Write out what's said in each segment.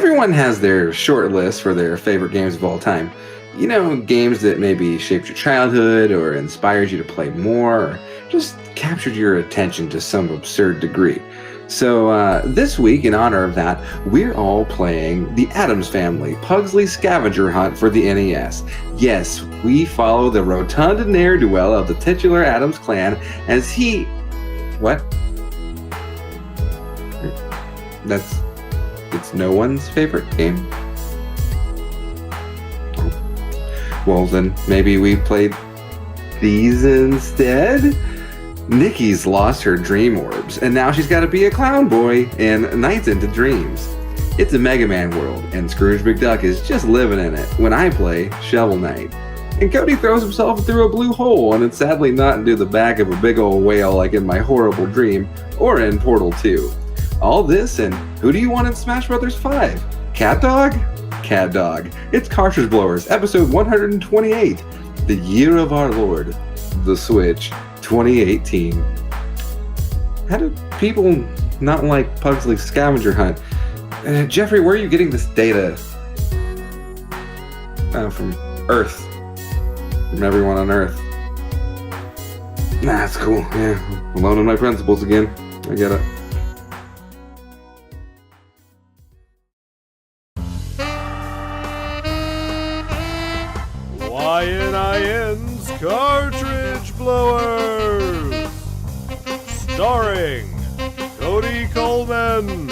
Everyone has their short list for their favorite games of all time. You know, games that maybe shaped your childhood or inspired you to play more or just captured your attention to some absurd degree. So this week, in honor of that, we're all playing the Addams Family Pugsley Scavenger Hunt for the NES. Yes, we follow the rotund ne'er-do-well of the titular Addams clan as he... What? It's no one's favorite game? Well, then maybe we played these instead? Nikki's lost her dream orbs, and now she's got to be a clown boy in Nights into Dreams. It's a Mega Man world, and Scrooge McDuck is just living in it when I play Shovel Knight. And Cody throws himself through a blue hole, and it's sadly not into the back of a big old whale like in my horrible dream, or in Portal 2. All this, and who do you want in Smash Bros. 5? Cat Dog? Cat Dog. It's Cartridge Blowers, episode 128, the year of our Lord, the Switch, 2018. How do people not like Pugsley Scavenger Hunt? Jeffrey, where are you getting this data? From Earth. From everyone on Earth. Nah, that's cool. Yeah, alone in my principles again. I get it. YNIN's Cartridge Blowers, starring Cody Coleman,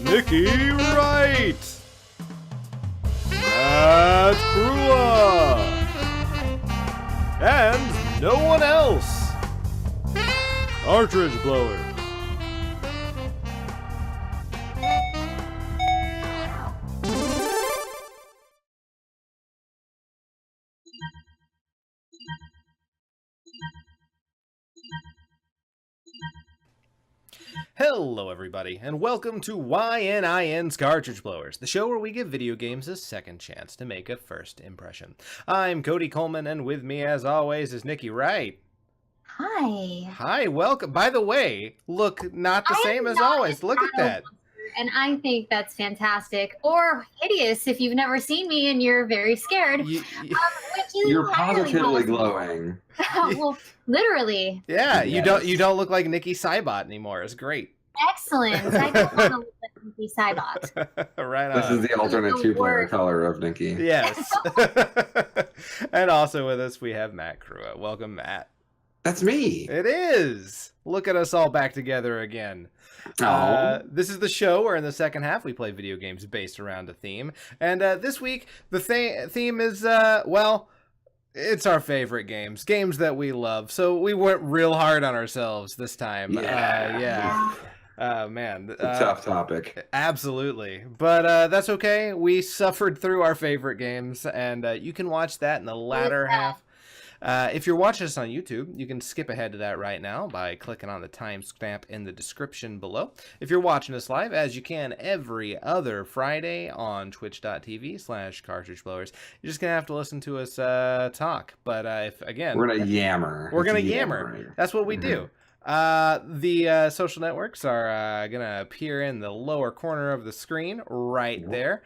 Nikki Wright, Matt Krua, and no one else. Cartridge Blowers. Hello everybody, and welcome to YNIN's Cartridge Blowers, the show where we give video games a second chance to make a first impression. I'm Cody Coleman, and with me as always is Nikki Wright. Hi. Hi, welcome. By the way, look not the same as always. Look at that. And I think that's fantastic, or hideous if you've never seen me and you're very scared. You're positively glowing. Well, literally. Yeah, yes. You don't look like Nikki Cybot anymore. It's great. Excellent. I don't want to look like Nikki Cybot. Right on. This is the alternate two-player color of Nikki. Yes. And also with us we have Matt Krua. Welcome, Matt. That's me. It is. Look at us all back together again. This is the show where in the second half we play video games based around a theme. And this week the theme is, well, it's our favorite games that we love. So we went real hard on ourselves this time. Yeah. Man. A tough topic. Absolutely. But that's okay. We suffered through our favorite games, and you can watch that in the latter half. If you're watching us on YouTube, you can skip ahead to that right now by clicking on the timestamp in the description below. If you're watching us live, as you can every other Friday on twitch.tv/cartridgeblowers, you're just going to have to listen to us talk. But if, again... We're going to yammer. We're going to yammer. That's what we do. The social networks are going to appear in the lower corner of the screen right there.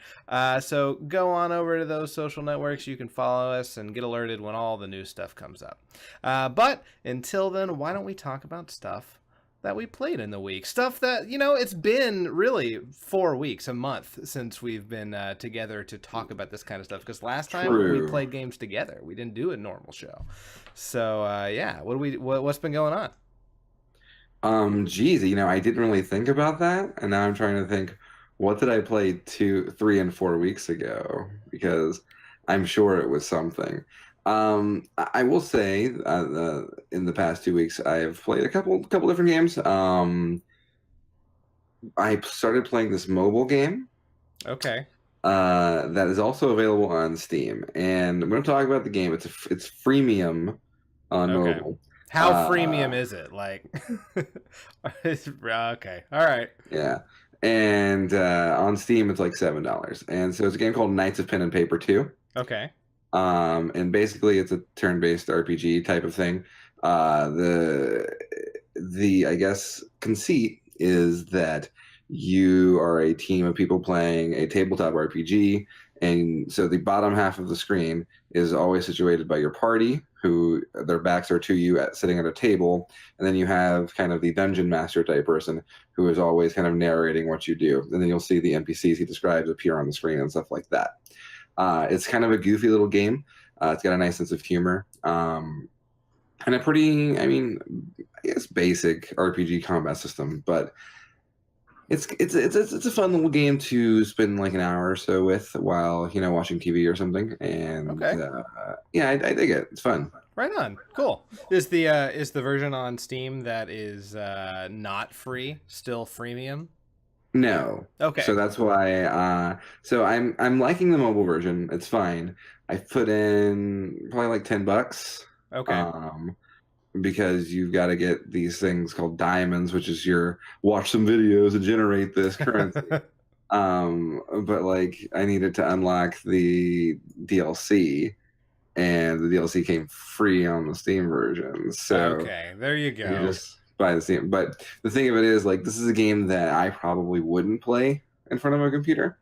So go on over to those social networks. You can follow us and get alerted when all the new stuff comes up. But until then, why don't we talk about stuff that we played in the week? Stuff that, you know, it's been really 4 weeks, a month since we've been together to talk about this kind of stuff. Because last time we played games together, we didn't do a normal show. So yeah, what's been going on? Geez, you know, I didn't really think about that, and now I'm trying to think, what did I play 2, 3, and 4 weeks ago? Because I'm sure it was something. I will say, in the past 2 weeks, I've played a couple different games. I started playing this mobile game. Okay. That is also available on Steam, and I'm going to talk about the game. It's freemium on mobile. How freemium is it? Like, okay, all right. Yeah, and on Steam it's like $7, and so it's a game called Knights of Pen and Paper 2. Okay. And basically it's a turn-based RPG type of thing. The I guess conceit is that you are a team of people playing a tabletop RPG. And so the bottom half of the screen is always situated by your party, who their backs are to you sitting at a table. And then you have kind of the dungeon master type person who is always kind of narrating what you do. And then you'll see the NPCs he describes appear on the screen and stuff like that. It's kind of a goofy little game. It's got a nice sense of humor. And a pretty, I guess basic RPG combat system, but it's a fun little game to spend like an hour or so with while watching TV or something. And I dig it. It's fun. Right on. Cool. Is the version on Steam that is not free still freemium? No. Okay. So that's why. So I'm liking the mobile version. It's fine. I put in probably like $10. Okay. Because you've got to get these things called diamonds, which is your watch some videos and generate this currency. But like I needed to unlock the DLC, and the DLC came free on the Steam version. So okay, there you go. You just buy the Steam. But the thing of it is, like, this is a game that I probably wouldn't play in front of a computer.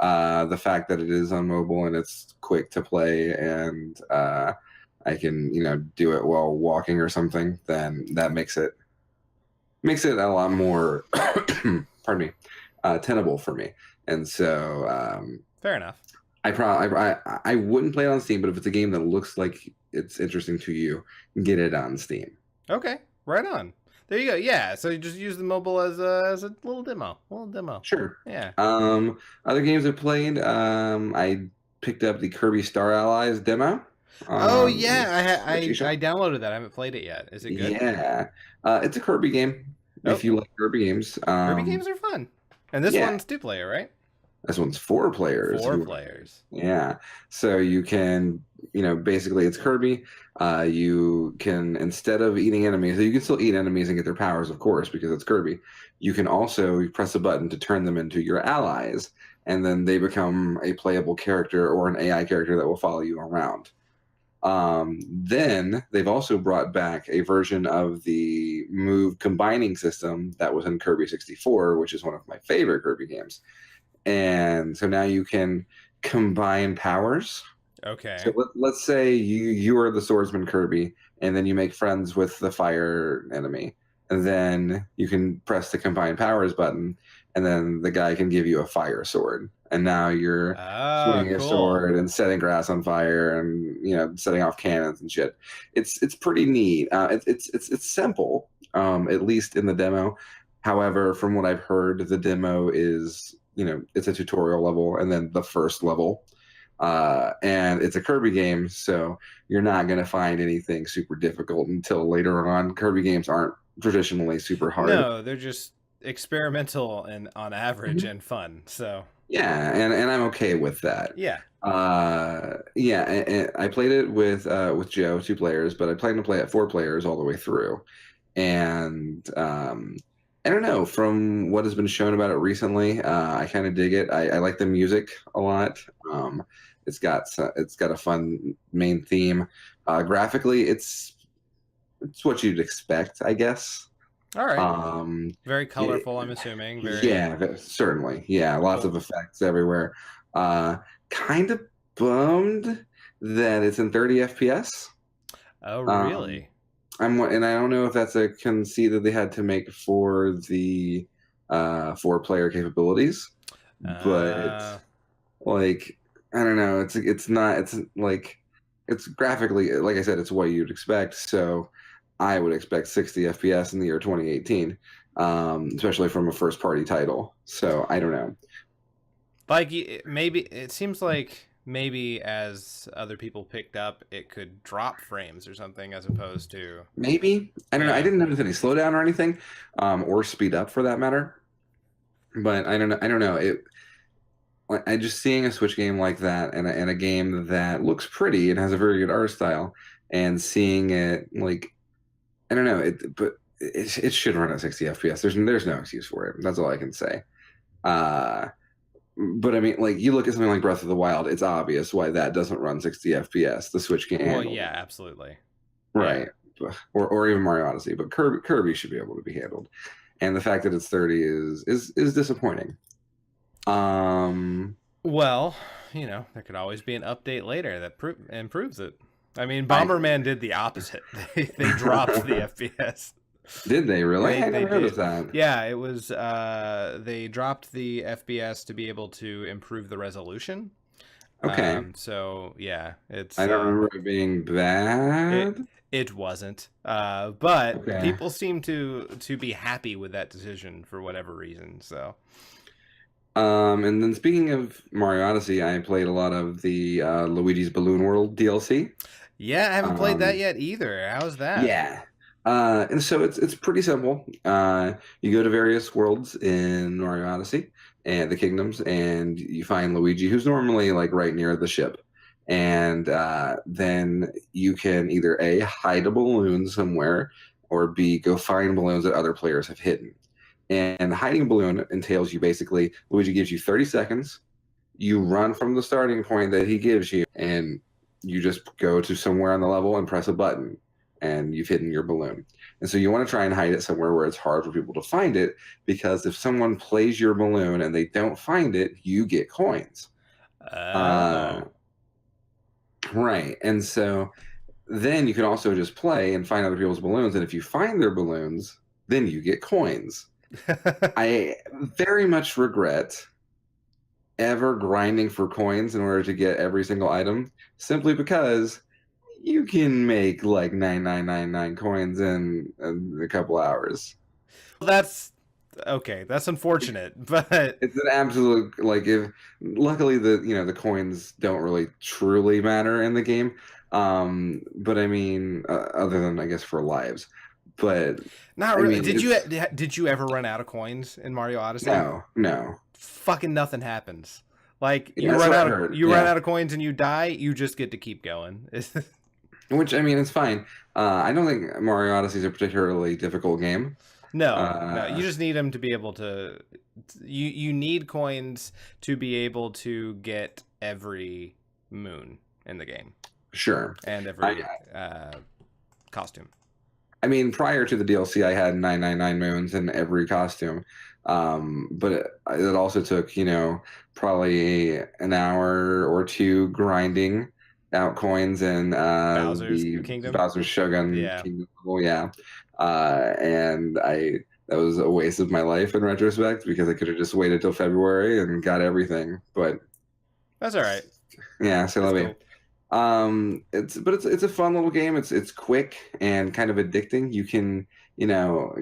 The fact that it is on mobile and it's quick to play and I can, do it while walking or something, then that makes it a lot more, pardon me, tenable for me. And so, fair enough. I wouldn't play it on Steam, but if it's a game that looks like it's interesting to you, get it on Steam. Okay, right on. There you go. Yeah, so you just use the mobile as a little demo. Sure. Yeah. Other games I played, I picked up the Kirby Star Allies demo. Oh yeah, I downloaded that. I haven't played it yet. Is it good? Yeah, it's a Kirby game. If you like Kirby games, Kirby games are fun. And this one's 2-player, right? This one's 4 players. 4 players. Yeah, so you can, basically it's Kirby. You can, instead of eating enemies, you can still eat enemies and get their powers, of course, because it's Kirby. You can also press a button to turn them into your allies, and then they become a playable character or an AI character that will follow you around. Then they've also brought back a version of the move combining system that was in Kirby 64, which is one of my favorite Kirby games. And so now you can combine powers. Okay. So let's say you are the swordsman Kirby, and then you make friends with the fire enemy. And then you can press the combine powers button, and then the guy can give you a fire sword. And now you're swinging a sword and setting grass on fire, and setting off cannons and shit. It's pretty neat. It's simple, at least in the demo. However, from what I've heard, the demo is it's a tutorial level and then the first level, and it's a Kirby game, so you're not going to find anything super difficult until later on. Kirby games aren't traditionally super hard. No, they're just experimental and on average and fun. So. Yeah, and I'm okay with that. Yeah. And I played it with Joe, 2 players, but I plan to play it 4 players all the way through. And I don't know, from what has been shown about it recently, I kind of dig it. I like the music a lot. It's got a fun main theme. Graphically, it's what you'd expect, I guess. All right. Very colorful, I'm assuming. Certainly. Yeah, lots of effects everywhere. Kind of bummed that it's in 30 FPS. Oh, really? And I don't know if that's a conceit that they had to make for the 4-player capabilities, but like I don't know. It's not. It's like it's graphically, like I said, it's what you'd expect. So I would expect 60 FPS in the year 2018, especially from a first-party title. So I don't know. Like maybe it seems like maybe as other people picked up, it could drop frames or something as opposed to maybe. I don't know. I didn't notice any slowdown or anything, or speed up for that matter. But I don't know. I just seeing a Switch game like that and a game that looks pretty and has a very good art style, and seeing it like. I don't know, but it should run at 60 FPS. There's no excuse for it. That's all I can say. But I mean, like, you look at something like Breath of the Wild, it's obvious why that doesn't run 60 FPS. The Switch can't handle it. Yeah, absolutely. Right. Yeah. Or even Mario Odyssey. But Kirby should be able to be handled. and the fact that it's 30 is disappointing. Well, there could always be an update later that improves it. I mean, Bomberman did the opposite. They dropped the FPS. Did they really? I never noticed did. that. Yeah, it was. They dropped the FPS to be able to improve the resolution. Okay. So yeah, it's. I don't remember it being bad. It wasn't. But Okay. people seem to be happy with that decision for whatever reason. So. And then speaking of Mario Odyssey, I played a lot of the Luigi's Balloon World DLC. Yeah, I haven't played that yet either. How's that? Yeah. And so it's pretty simple. You go to various worlds in Mario Odyssey and the kingdoms, and you find Luigi, who's normally like right near the ship. And then you can either A, hide a balloon somewhere, or B, go find balloons that other players have hidden. And hiding a balloon entails you basically, Luigi gives you 30 seconds. You run from the starting point that he gives you, and you just go to somewhere on the level and press a button, and you've hidden your balloon. And so you want to try and hide it somewhere where it's hard for people to find it, because if someone plays your balloon and they don't find it, you get coins. Right. And so then you can also just play and find other people's balloons, and if you find their balloons, then you get coins. I very much regret ever grinding for coins in order to get every single item, simply because you can make like 9999 coins in a couple hours. Well, that's okay. That's unfortunate, but it's an absolute luckily the coins don't really truly matter in the game. But I mean, other than I guess for lives. But not really. Did you ever run out of coins in Mario Odyssey? No. Fucking nothing happens. Like you run out of coins and you die, you just get to keep going. Which I mean, it's fine. I don't think Mario Odyssey is a particularly difficult game. No, you just need them to be able to. You need coins to be able to get every moon in the game. Sure. And every costume. I mean, prior to the DLC, I had 999 moons in every costume, but it also took probably an hour or two grinding out coins in Bowser's the Kingdom? Bowser's Shogun Kingdom. And that was a waste of my life in retrospect, because I could have just waited till February and got everything. But that's all right. Yeah, so let me. Cool. It's a fun little game. It's quick and kind of addicting. You can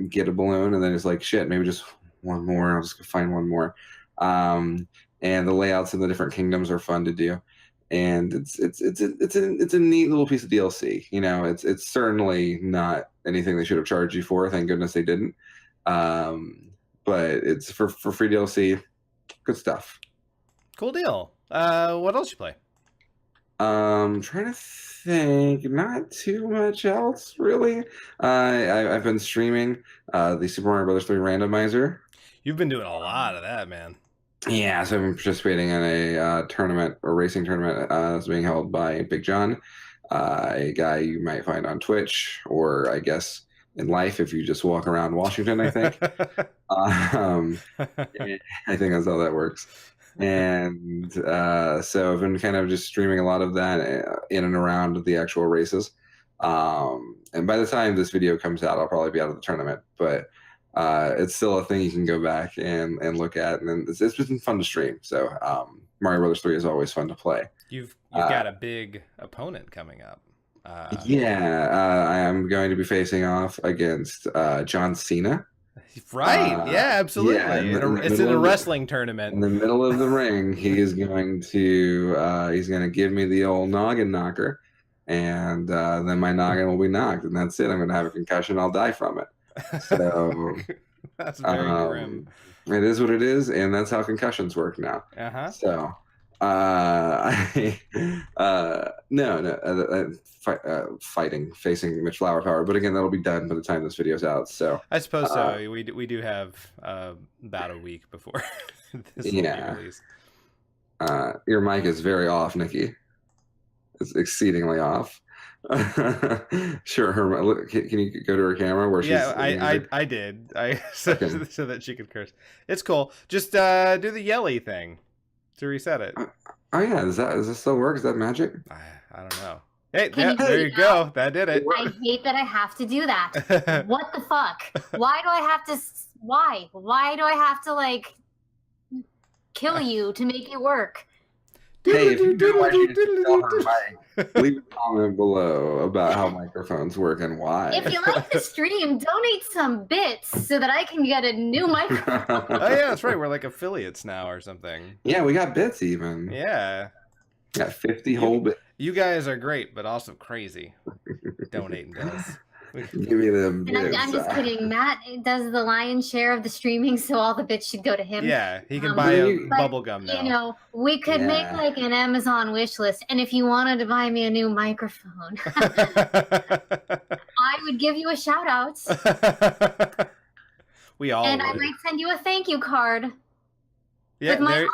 get a balloon and then it's like, shit, maybe just one more. I'll just find one more. And the layouts in the different kingdoms are fun to do, and it's a neat little piece of DLC. It's certainly not anything they should have charged you for. Thank goodness they didn't. But it's for free DLC. Good stuff. Cool deal. What else you play? Trying to think. Not too much else, really. I've been streaming the Super Mario Brothers 3 randomizer. You've been doing a lot of that, man. Yeah, so I've been participating in a racing tournament that's being held by Big John, a guy you might find on Twitch, or I guess in life if you just walk around Washington, I think. I think that's how that works. And so I've been kind of just streaming a lot of that in and around the actual races. And by the time this video comes out, I'll probably be out of the tournament, but it's still a thing you can go back and look at, and it's been fun to stream. So Mario Brothers 3 is always fun to play. You've got a big opponent coming up. I am going to be facing off against John Cena. Right. Yeah, absolutely. Yeah, it's in a wrestling tournament. In the middle of the ring, he's going to give me the old noggin knocker, and then my noggin will be knocked, and that's it. I'm going to have a concussion. I'll die from it. So that's very grim. It is what it is, and that's how concussions work now. So fighting, facing Mitch Flower Power, but again, that'll be done by the time this video's out. So I suppose so. We do have about a week before this will be released. Your mic is very off, Nikki. It's exceedingly off. Sure. Can you go to her camera where she's? Yeah, I did. So that she could curse. It's cool. Just do the yelly thing to reset it. Oh yeah, does this still work? Is that magic? I don't know. Hey, Can there you go. That did it. I hate that I have to do that. What the fuck? Why do I have to? Why? Why do I have to like kill you to make it work? Hey, if you do want you to tell her mic, leave a comment below about how microphones work and why. If you like the stream, donate some bits so that I can get a new microphone. Oh yeah, that's right. We're like affiliates now or something. Yeah, we got bits even. Yeah. Got 50 whole bits. You guys are great, but also crazy. Donating bills. Give me them bits. And I'm just kidding. Matt does the lion's share of the streaming, so all the bits should go to him. Yeah, he can buy a bubble gum now. You know, we could make like an Amazon wish list, and if you wanted to buy me a new microphone, I would give you a shout out. We all And would. I might send you a thank you card. Yeah, with my autograph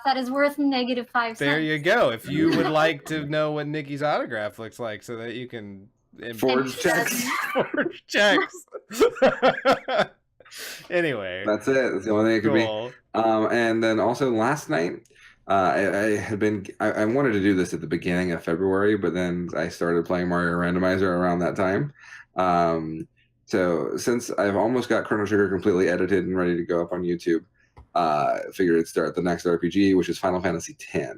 that is worth -5 cents. There you go. If you would like to know what Nikki's autograph looks like so that you can forge checks. Forge checks. Anyway. That's it. That's the only thing it could be. And then also last night, I wanted to do this at the beginning of February, but then I started playing Mario Randomizer around that time. So since I've almost got Chrono Trigger completely edited and ready to go up on YouTube, figured I'd start the next RPG, which is Final Fantasy X.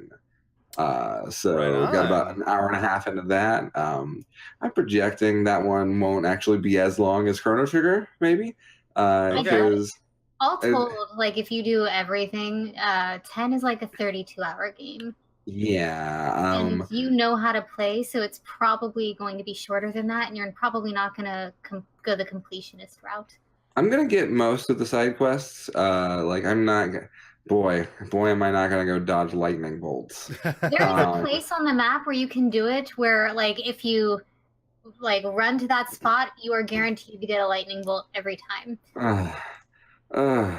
So got about an hour and a half into that. I'm projecting that one won't actually be as long as Chrono Trigger, maybe. Because all told, like if you do everything, 10 is like a 32-hour game. Yeah. And you know how to play, so it's probably going to be shorter than that, and you're probably not going to go the completionist route. I'm gonna get most of the side quests. Like I'm not. Boy, am I not gonna go dodge lightning bolts. There is a place on the map where you can do it, where like if you like run to that spot, you are guaranteed to get a lightning bolt every time. And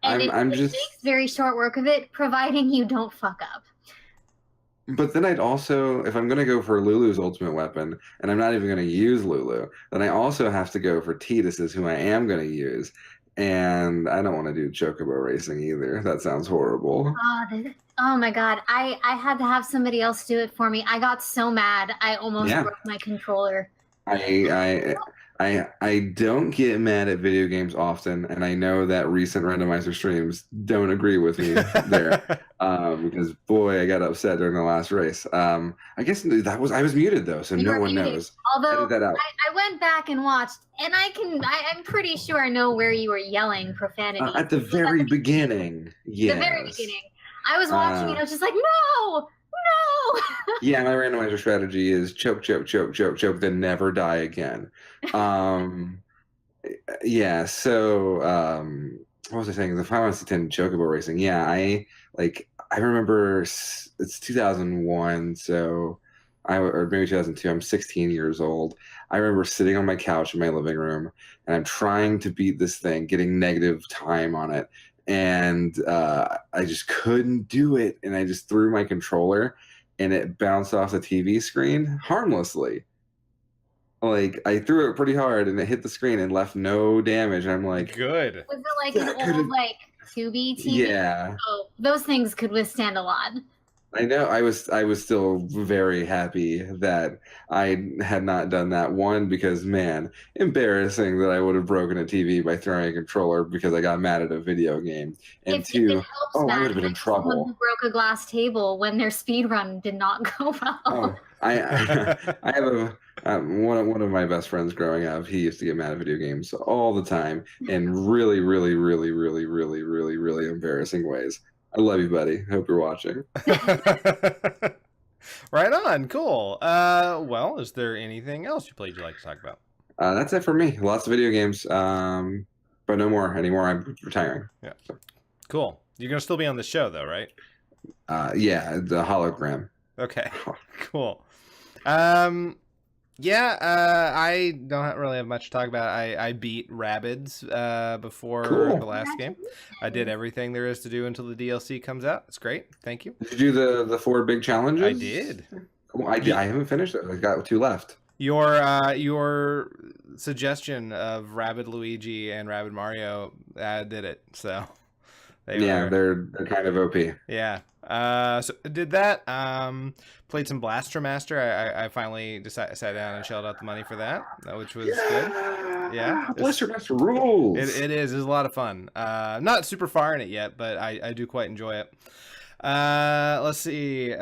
it makes very short work of it, providing you don't fuck up. But then I'd also, if I'm going to go for Lulu's ultimate weapon, and I'm not even going to use Lulu, then I also have to go for Tidus's, who I am going to use. And I don't want to do Chocobo racing either. That sounds horrible. Oh my god. I had to have somebody else do it for me. I got so mad. I almost broke my controller. I don't get mad at video games often, and I know that recent randomizer streams don't agree with me there. Because boy, I got upset during the last race. I guess I was muted though, so no one knows. Although edit that out. I went back and watched, and I'm pretty sure I know where you were yelling profanity. At the very beginning. Yes. The very beginning. I was watching it, I was just like, no! Yeah, my randomizer strategy is choke, then never die again. Yeah, so what was I saying? The Final Fantasy X Chocobo racing. Yeah, I remember it's 2001, so or maybe 2002. I'm 16 years old. I remember sitting on my couch in my living room, and I'm trying to beat this thing, getting negative time on it. And I just couldn't do it, and I just threw my controller, and it bounced off the TV screen harmlessly. Like I threw it pretty hard, and it hit the screen and left no damage. I'm like, good. Was it like an old like 2B TV? Yeah. Oh, those things could withstand a lot. I know. I was still very happy that I had not done that. One, because man, embarrassing that I would have broken a TV by throwing a controller because I got mad at a video game. And if two, it helps, I would have been in trouble. Someone who broke a glass table when their speed run did not go well. Oh, I have one of my best friends growing up. He used to get mad at video games all the time in really embarrassing ways. I love you, buddy. Hope you're watching. Right on. Cool. Well, is there anything else you played you'd like to talk about? That's it for me. Lots of video games, but no more anymore. I'm retiring. Yeah. Cool. You're gonna still be on the show, though, right? Yeah, the hologram. Okay. Cool. Yeah, I don't really have much to talk about. I beat Rabbids before the last game. I did everything there is to do until the DLC comes out. It's great. Thank you. Did you do the 4 big challenges? I did. Well, I haven't finished it. I've got 2 left. Your suggestion of Rabbid Luigi and Rabbid Mario did it. So They're kind of OP. Yeah. So did that. Played some Blaster Master. I finally sat down and shelled out the money for that, which was good. Yeah. Blaster Master rules. It is. It's a lot of fun. Not super far in it yet, but I do quite enjoy it. Let's see.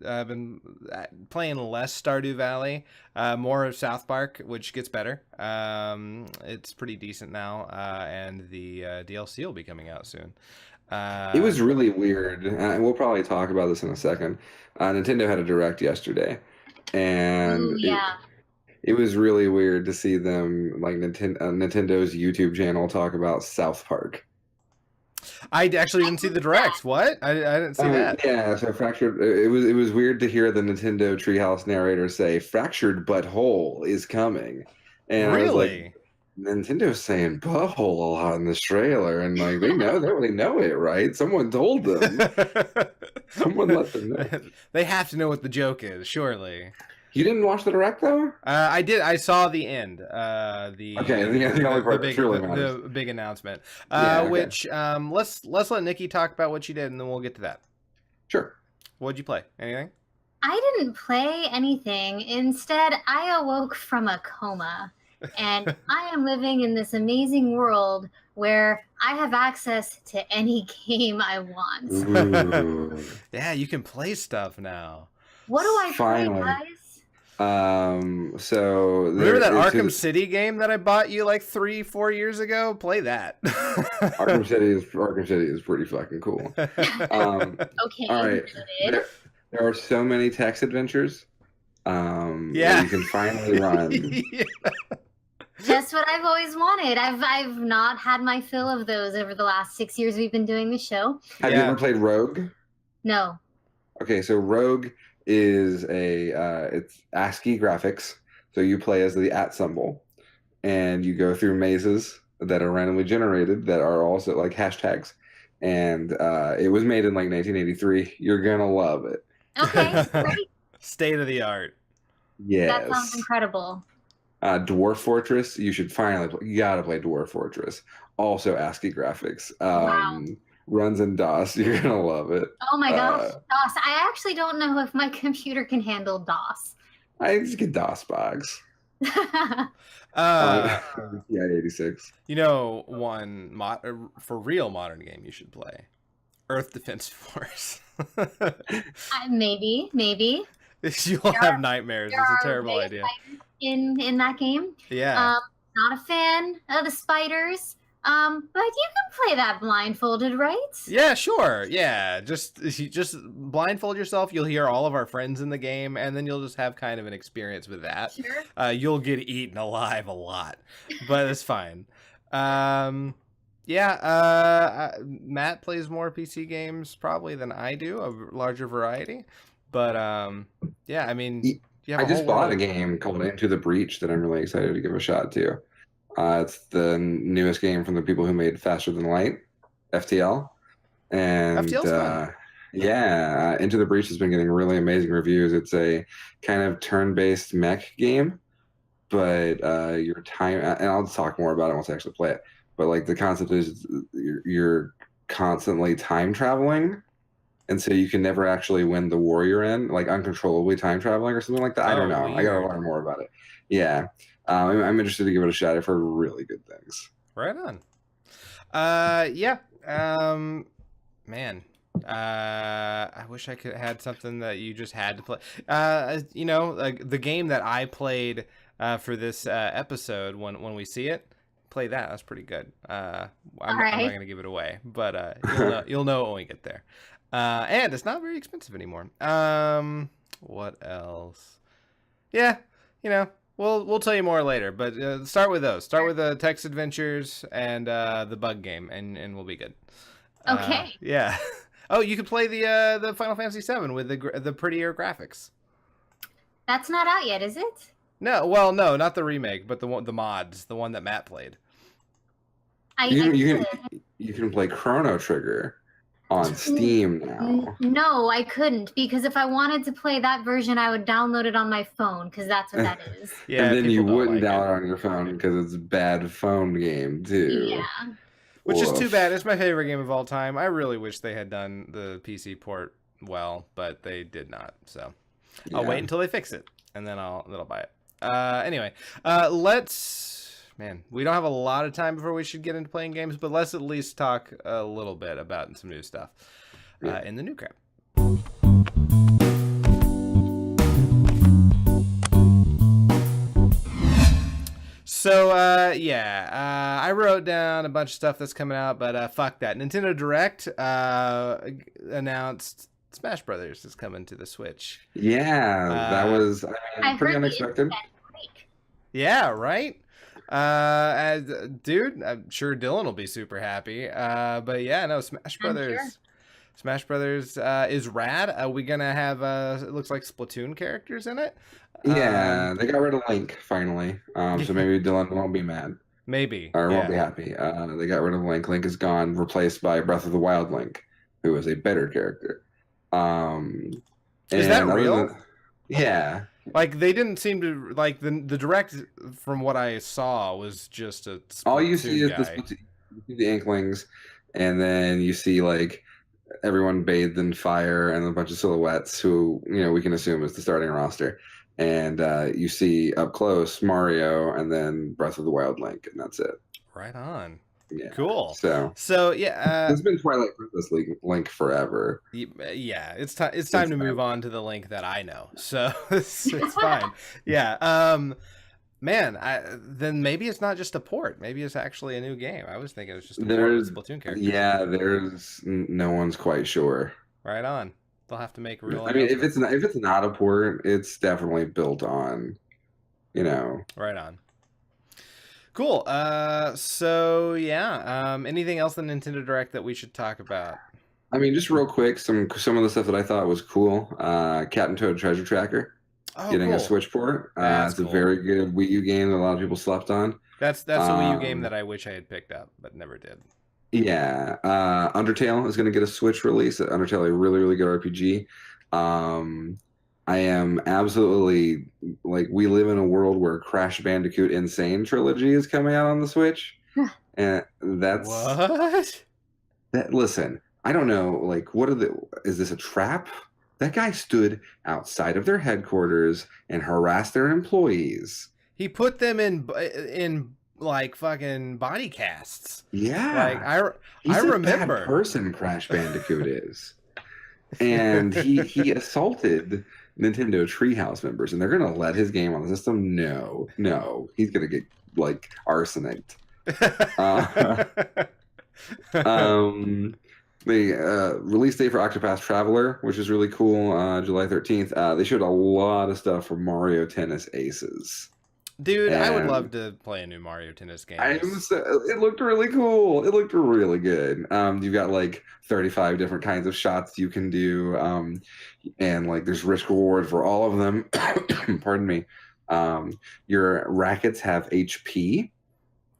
I've been playing less Stardew Valley, more of South Park, which gets better. It's pretty decent now, and the DLC will be coming out soon. It was really weird, and we'll probably talk about this in a second. Nintendo had a direct yesterday, and it was really weird to see them, like Nintendo's YouTube channel, talk about South Park. I actually didn't see the direct. What? I didn't see that. Yeah, so Fractured. It was weird to hear the Nintendo Treehouse narrator say "Fractured Butthole" is coming, and really? I was like, Nintendo's saying "butthole" a lot in this trailer, and like they really know it, right? Someone told them. Someone let them know. They have to know what the joke is, surely. You didn't watch the direct though? I did. I saw the end. The only part the big announcement. Which let's let Nikki talk about what she did, and then we'll get to that. Sure. What'd you play? Anything? I didn't play anything. Instead, I awoke from a coma, and I am living in this amazing world where I have access to any game I want. Yeah, you can play stuff now. What do I play, guys? So remember that Arkham City game that I bought you like 3-4 years ago? Play that. Arkham City is pretty fucking cool. Okay. All right. There are so many text adventures. That you can finally run. That's what I've always wanted. I've not had my fill of those over the last 6 years we've been doing the show. Have you ever played Rogue? No. Okay, so Rogue is it's ASCII graphics. So you play as the @ symbol, and you go through mazes that are randomly generated that are also like hashtags. And it was made in like 1983. You're gonna love it. Okay, great. State of the art. Yes. That sounds incredible. Dwarf Fortress, you should finally play. You gotta play Dwarf Fortress. Also ASCII graphics. Wow. Runs in DOS. You're gonna love it. Oh my gosh, DOS. I actually don't know if my computer can handle DOS. I just get DOS box. Yeah, 86. You know, one for real modern game you should play, Earth Defense Force. Maybe. You'll have nightmares. It's a terrible idea. In that game. Yeah. Not a fan of the spiders. But you can play that blindfolded, right? Yeah, sure. Yeah, just blindfold yourself. You'll hear all of our friends in the game, and then you'll just have kind of an experience with that. Sure. You'll get eaten alive a lot, but it's fine. Matt plays more PC games probably than I do, a larger variety. But yeah, I mean, I just bought a game called Into the Breach that I'm really excited to give a shot to. It's the newest game from the people who made Faster Than Light, FTL. And FTL's fun. Into the Breach has been getting really amazing reviews. It's a kind of turn-based mech game, but your time, and I'll talk more about it once I actually play it. But like the concept is you're constantly time traveling, and so you can never actually win the war you're in, like uncontrollably time traveling or something like that. I don't know. Weird. I gotta learn more about it. Yeah. I'm interested to give it a shot. I've heard really good things. Right on. Man. I wish I could have had something that you just had to play. Like the game that I played for this episode, when we see it, play that. That's pretty good. I'm not going to give it away, but you'll know when we get there. And it's not very expensive anymore. What else? Yeah, We'll tell you more later, but start with those. Start with the text adventures and the bug game, and we'll be good. Okay. Yeah. Oh, you could play the Final Fantasy VII with the prettier graphics. That's not out yet, is it? No, well, no, not the remake, but the mods, the one that Matt played. You can play Chrono Trigger on Steam now. No, I couldn't, because if I wanted to play that version, I would download it on my phone, because that's what that is. Yeah, and then you people don't wouldn't like download it. it on your phone because it's a bad phone game too. Yeah. Which is too Woof. bad. It's my favorite game of all time. I really wish they had done the PC port well, but they did not. So I'll Yeah. wait until they fix it, and then I'll buy it. Anyway, man, we don't have a lot of time before we should get into playing games, but let's at least talk a little bit about some new stuff in the new crap. So, I wrote down a bunch of stuff that's coming out, but fuck that. Nintendo Direct announced Smash Brothers is coming to the Switch. Yeah, that was I pretty heard the unexpected. internet break. Yeah, right? Dude, I'm sure Dylan will be super happy. But yeah, no, Smash Brothers. sure. Smash Brothers is rad. Are we gonna have it looks like Splatoon characters in it? Yeah, they got rid of Link finally. So maybe Dylan won't be mad Maybe. or won't be yeah. happy. They got rid of Link. Link is gone, replaced by Breath of the Wild Link, who is a better character. Is that and other real? than- yeah. Like they didn't seem to like the direct from what I saw was just a All you see Splatoon is guy. you see the Inklings, and then you see like everyone bathed in fire and a bunch of silhouettes who we can assume is the starting roster. And you see up close Mario and then Breath of the Wild Link, and that's it. Right on. Yeah. Cool. So yeah, it's been Twilight Princess Link forever. yeah, it's time to move on to the Link that I know. So it's fine. Yeah. Man, then maybe it's not just a port. Maybe it's actually a new game. I was thinking it was just a port with Splatoon characters. Yeah, there's no one's quite sure. Right on. They'll have to make real. I mean, if it's not a port, it's definitely built on, Right on. Cool. So yeah. Anything else in Nintendo Direct that we should talk about? I mean, just real quick, some of the stuff that I thought was cool. Cat and Toad Treasure Tracker. Oh, Getting cool. a Switch port. That's it's a cool. very good Wii U game that a lot of people slept on. That's a Wii U game that I wish I had picked up, but never did. Yeah. Undertale is going to get a Switch release. Undertale, a really, really good RPG. I am absolutely like, we live in a world where Crash Bandicoot Insane Trilogy is coming out on the Switch. And that's What? listen, I don't know, like, is this a trap? That guy stood outside of their headquarters and harassed their employees. He put them in like fucking body casts. Yeah. Like He's I a remember. bad person, Crash Bandicoot is. And he assaulted Nintendo Treehouse members, and they're going to let his game on the system? No. He's going to get, like, arsenicked. The release date for Octopath Traveler, which is really cool, July 13th. They showed a lot of stuff for Mario Tennis Aces. Dude, I would And love to play a new Mario Tennis game. it looked really cool. It looked really good. You've got like 35 different kinds of shots you can do, and like there's risk reward for all of them. Pardon me. Your rackets have HP.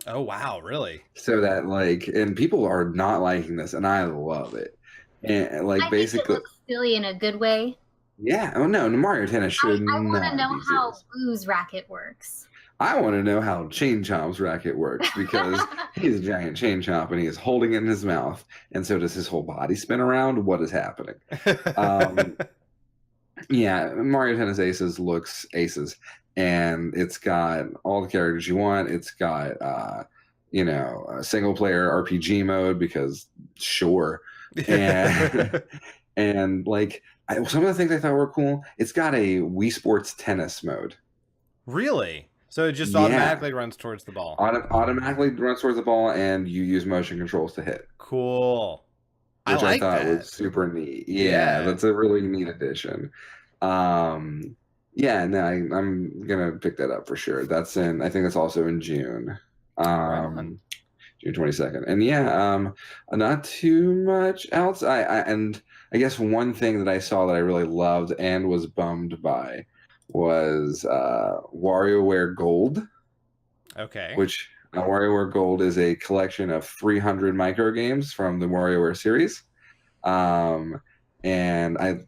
Oh wow, really? So that like, and people are not liking this, and I love it. And like I basically, think it looks silly in a good way. yeah. Oh no, Mario Tennis I should want not to know be how serious. Boo's racket works. I want to know how Chain Chomp's racket works, because he's a giant chain chomp and he is holding it in his mouth, and so does his whole body spin around. What is happening? Yeah, Mario Tennis Aces looks aces, and it's got all the characters you want. It's got a single player RPG mode, because sure, and and like some of the things I thought were cool. It's got a Wii Sports Tennis mode. Really? So it just Yeah. automatically runs towards the ball. Automatically runs towards the ball, and you use motion controls to hit, Cool. which I like thought that. was super neat. Yeah. Yeah, that's a really neat addition. Yeah, no, I'm gonna pick that up for sure. I think that's also in June. Right on. June 22nd. And yeah, not too much else. And I guess one thing that I saw that I really loved and was bummed by was WarioWare Gold, Okay. which WarioWare Gold is a collection of 300 micro games from the WarioWare series. And I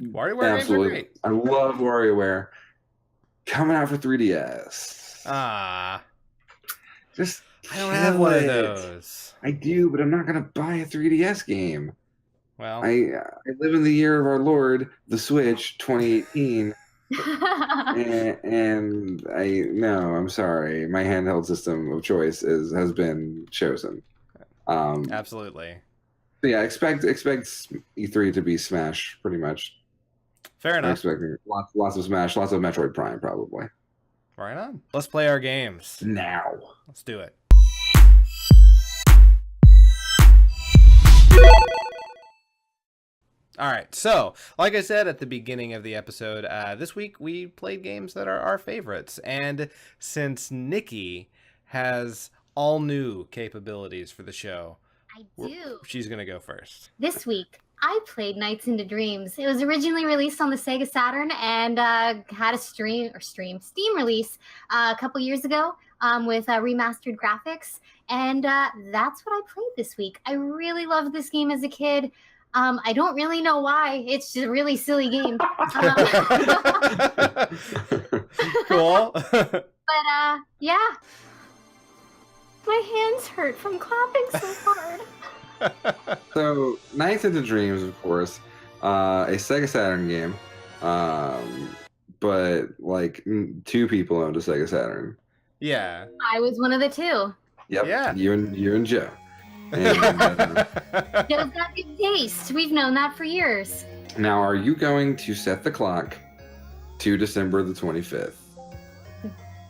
WarioWare games are great. I love WarioWare. Coming out for 3DS. Just I don't have one of it. those. I do, but I'm not gonna buy a 3DS game. Well, I live in the year of our Lord, the Switch, 2018. and I'm sorry, my handheld system of choice has been chosen. absolutely. So yeah, expect E3 to be Smash, pretty much. Fair I'm enough. expecting lots of Smash, lots of Metroid Prime, probably. Right on. Let's play our games. Now. Let's do it. All right, so like I said at the beginning of the episode, this week we played games that are our favorites. And since Nikki has all new capabilities for the show, I do. She's going to go first. This week, I played Nights into Dreams. It was originally released on the Sega Saturn and had a Steam release a couple years ago with remastered graphics. And that's what I played this week. I really loved this game as a kid. I don't really know why. It's just a really silly game. Cool. But yeah. My hands hurt from clapping so hard. So, Nights into Dreams, of course, a Sega Saturn game, but like 2 people owned a Sega Saturn. Yeah. I was one of the 2. Yep. Yeah. You and Joe. And, Joe's got good taste. We've known that for years. now, are you going to set the clock to December the 25th?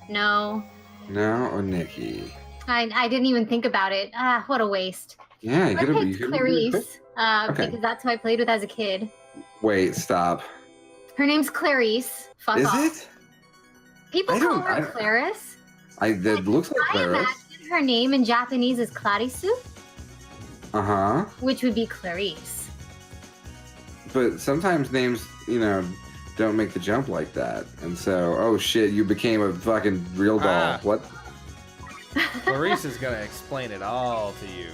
No. No, or Nikki? I didn't even think about it. What a waste. Yeah, you I could have. picked Clarice Okay. because that's who I played with as a kid. Wait, stop. Her name's Clarice. Fuck Is off. it? People I call don't- her I- Clarice. That looks like I Clarice. imagine her name in Japanese is Clarisu, Uh-huh. which would be Clarice. But sometimes names, don't make the jump like that. And so, oh shit, you became a fucking real doll. Ah. What? Clarice is going to explain it all to you.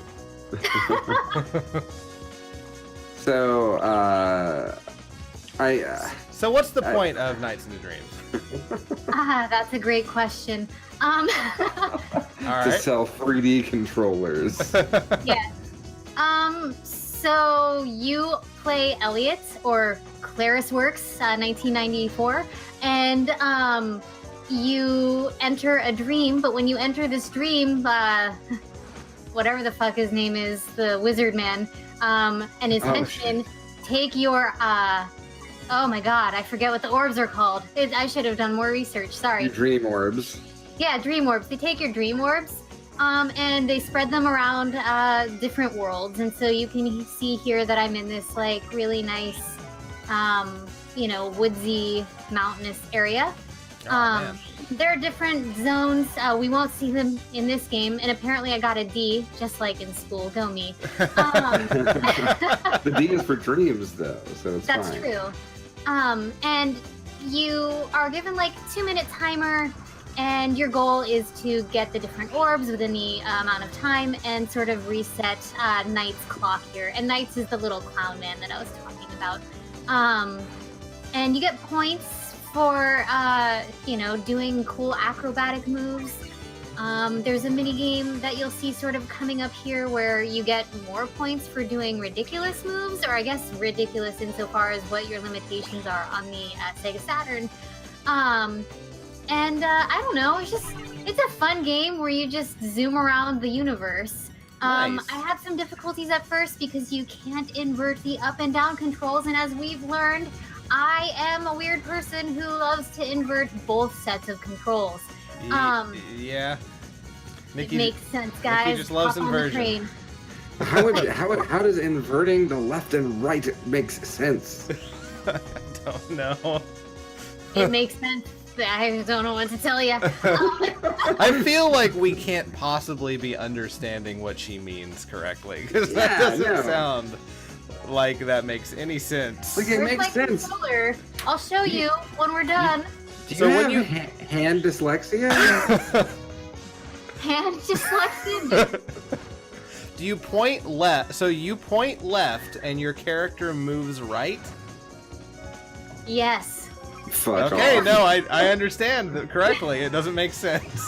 So, So what's the point of Nights into Dreams? That's a great question. All to right. sell 3D controllers. Yes. So you play Elliot, or Clarice Works, 1994, and you enter a dream. But when you enter this dream, whatever the fuck his name is, the wizard man, and his henchman take your oh my god, I forget what the orbs are called. I should have done more research. Sorry. Your dream orbs. Yeah, dream orbs. They take your dream orbs, and they spread them around different worlds. And so you can see here that I'm in this like really nice, woodsy, mountainous area. Man. There are different zones. We won't see them in this game, and apparently I got a D, just like in school. Go me. The D is for dreams, though, so it's That's fine. true. And you are given like 2-minute timer, and your goal is to get the different orbs within the amount of time and sort of reset Knight's clock here. And Knight's is the little clown man that I was talking about. And you get points for, doing cool acrobatic moves. There's a mini game that you'll see sort of coming up here where you get more points for doing ridiculous moves, or I guess ridiculous insofar as what your limitations are on the Sega Saturn. I don't know, it's a fun game where you just zoom around the universe. Nice. I had some difficulties at first because you can't invert the up and down controls, and as we've learned, I am a weird person who loves to invert both sets of controls. Yeah. Nikki, It makes sense, guys. Nikki just loves Hop on the inversion. train. How does inverting the left and right make sense? I don't know. It makes sense. I don't know what to tell you. I feel like we can't possibly be understanding what she means correctly, because that Yeah, doesn't no. sound like that makes any sense. Like, it Where's makes my sense. controller? I'll show you when we're done. Do you So when have you- hand dyslexia? Hand dyslexia. Do Do you point left? So you point left, and your character moves right. Yes. Fuck Okay, off. no, I understand correctly. It doesn't make sense.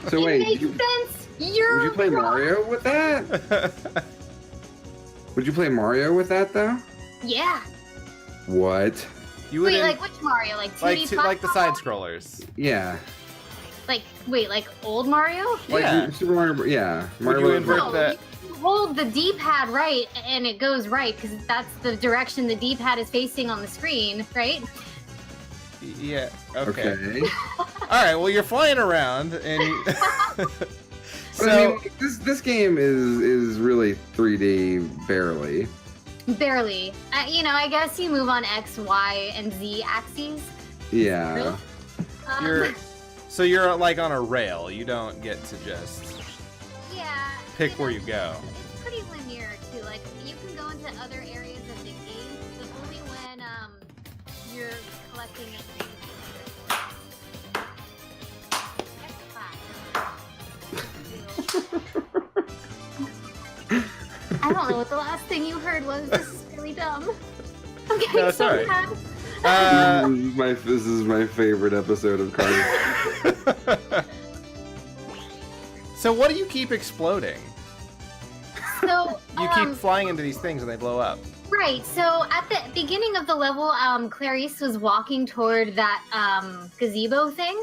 So wait, it makes sense. would you play wrong. Mario with that? Would you play Mario with that though? Yeah. What? You would Wait, like which Mario? Like 2D like the platform? side scrollers. Yeah. Like, wait, like old Mario? Like Yeah. Super Mario. Yeah. Would Mario you Bros. invert No, that? you hold the D-pad right, and it goes right, because that's the direction the D-pad is facing on the screen, right? Yeah. Okay. Okay. All right. Well, you're flying around, and you... But I mean, this game is really 3D barely. Barely. I guess you move on X, Y, and Z axes. Yeah. Really? you're like on a rail. You don't get to just yeah. pick where you go. It's pretty linear too. Like you can go into other areas of the game, but only when you're collecting it. I don't know what the last thing you heard was. This is really dumb. Okay, No, so sorry. This is my favorite episode of Cartridge. So what do you keep exploding? So You keep flying into these things and they blow up. right. So at the beginning of the level, Clarice was walking toward that gazebo thing,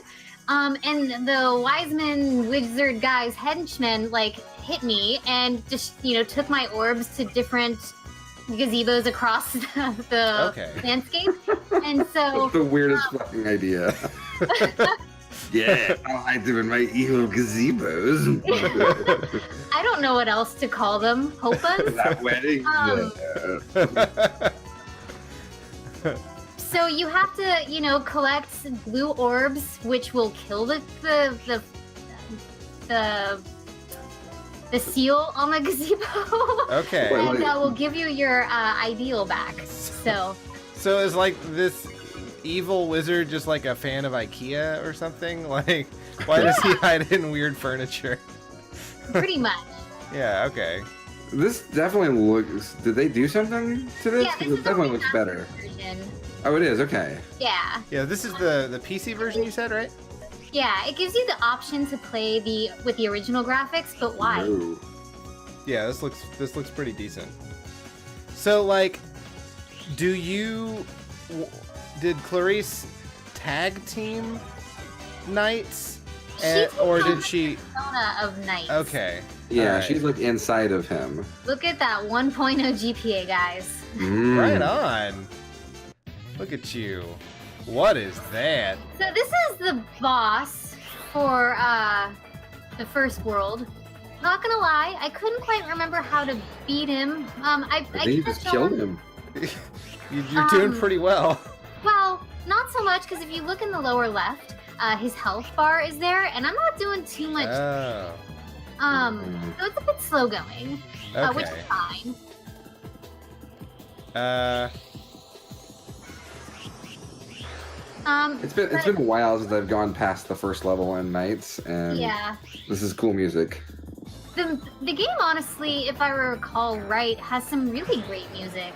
and the Wiseman Wizard guy's henchman hit me and just took my orbs to different gazebos across the Okay. landscape, and so That's the weirdest fucking idea. Yeah, I'll hide them in my evil gazebos. I don't know what else to call them. Hopas. That wedding. Yeah. So you have to, collect blue orbs, which will kill the seal on the gazebo. Okay. And will give you your ideal back. So So is like this evil wizard just like a fan of IKEA or something? Like, why does he hide in weird furniture? pretty much. Yeah. Okay. This definitely looks. Did they do something to this? Yeah, 'Cause this it is definitely a looks better. version. Oh, it is. Okay. Yeah. Yeah. This is the PC version you said, right? Yeah, it gives you the option to play with the original graphics, but why? Ooh. Yeah. This looks pretty decent. So like, did Clarice tag team Knights? Or did she? Persona of Knights. Okay. Yeah, Alright. she's like inside of him. Look at that 1.0 GPA, guys. Mm. Right on. Look at you. What is that? So this is the boss for the first world. Not gonna lie, I couldn't quite remember how to beat him. I think you just killed him. You're doing pretty well. Well, not so much, because if you look in the lower left, his health bar is there, and I'm not doing too much. Oh. So it's a bit slow going, which is Okay. fine. It's been a while since I've gone past the first level in Knights, and Yeah. this is cool music. The game, honestly, if I recall right, has some really great music.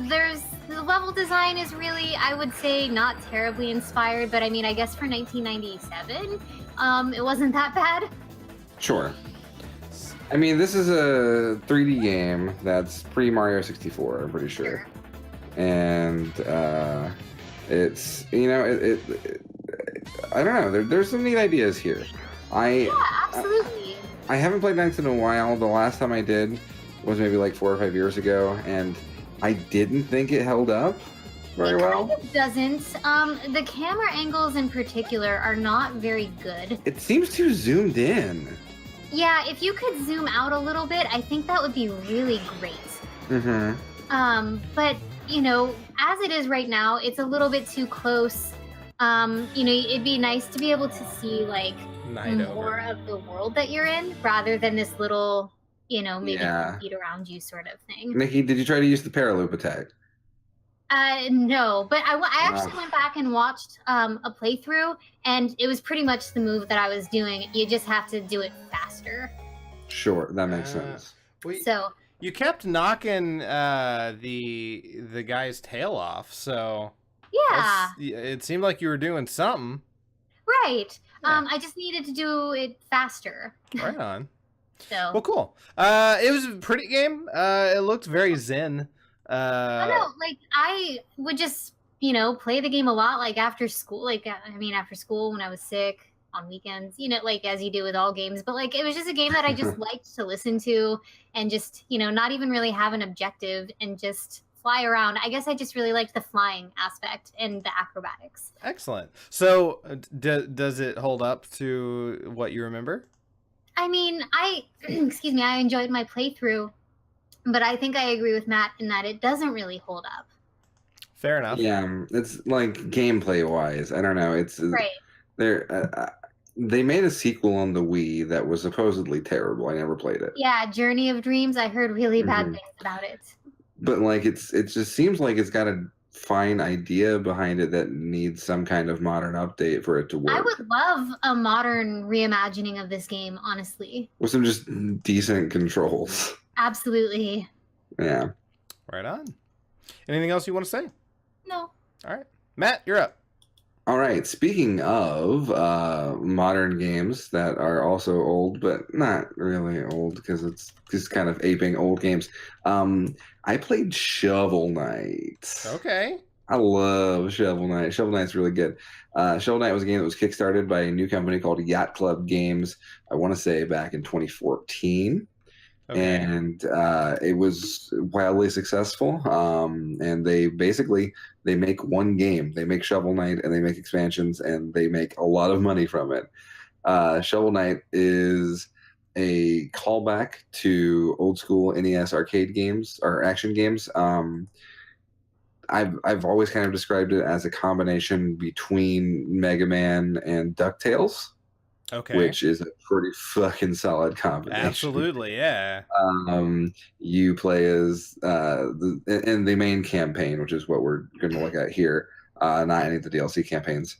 There's the level design is really, I would say, not terribly inspired, but I mean, I guess for 1997, it wasn't that bad. Sure. I mean, this is a 3D game that's pre-Mario 64, I'm pretty sure. And it's, I don't know, there's some neat ideas here. Yeah, absolutely. I haven't played Knights in a while. The last time I did was maybe like 4 or 5 years ago, and I didn't think it held up very well. It doesn't. The camera angles in particular are not very good. It seems too zoomed in. Yeah, if you could zoom out a little bit, I think that would be really great. Mm-hmm. But as it is right now, it's a little bit too close. It'd be nice to be able to see Night more over. of the world that you're in, rather than this little, maybe Yeah. feet around you sort of thing. Nikki, did you try to use the paraloop attack? No, but I actually went back and watched a playthrough, and it was pretty much the move that I was doing. You just have to do it faster. Sure, that makes sense. So you kept knocking the guy's tail off, so yeah, it seemed like you were doing something. right. Yeah. I just needed to do it faster. Right on. So Well, cool. It was a pretty game. It looked very zen. I know, like I would just, play the game a lot, like after school. Like after school when I was sick on weekends, like as you do with all games. But like it was just a game that I just liked to listen to and just, not even really have an objective and just fly around. I guess I just really liked the flying aspect and the acrobatics. Excellent. So, does it hold up to what you remember? I mean, excuse me, I enjoyed my playthrough, but I think I agree with Matt in that it doesn't really hold up. Fair enough. Yeah, it's like gameplay wise. I don't know. It's Right. They made a sequel on the Wii that was supposedly terrible. I never played it. Yeah, Journey of Dreams. I heard really bad Mhm. things about it. But like it just seems like it's got a fine idea behind it that needs some kind of modern update for it to work. I would love a modern reimagining of this game, honestly. With some just decent controls. Absolutely. Yeah. Right on. Anything else you want to say? No. All right, Matt, you're up. All right. Speaking of modern games that are also old, but not really old because it's just kind of aping old games. I played Shovel Knight. Okay. I love Shovel Knight. Shovel Knight's really good. Shovel Knight was a game that was kickstarted by a new company called Yacht Club Games. I want to say back in 2014. Okay. And it was wildly successful. And they make one game. They make Shovel Knight and they make expansions and they make a lot of money from it. Shovel Knight is a callback to old school NES arcade games or action games. I've always kind of described it as a combination between Mega Man and DuckTales. Okay. Which is a pretty fucking solid combination. Absolutely, yeah. You play as in the main campaign, which is what we're going to look at here, not any of the DLC campaigns.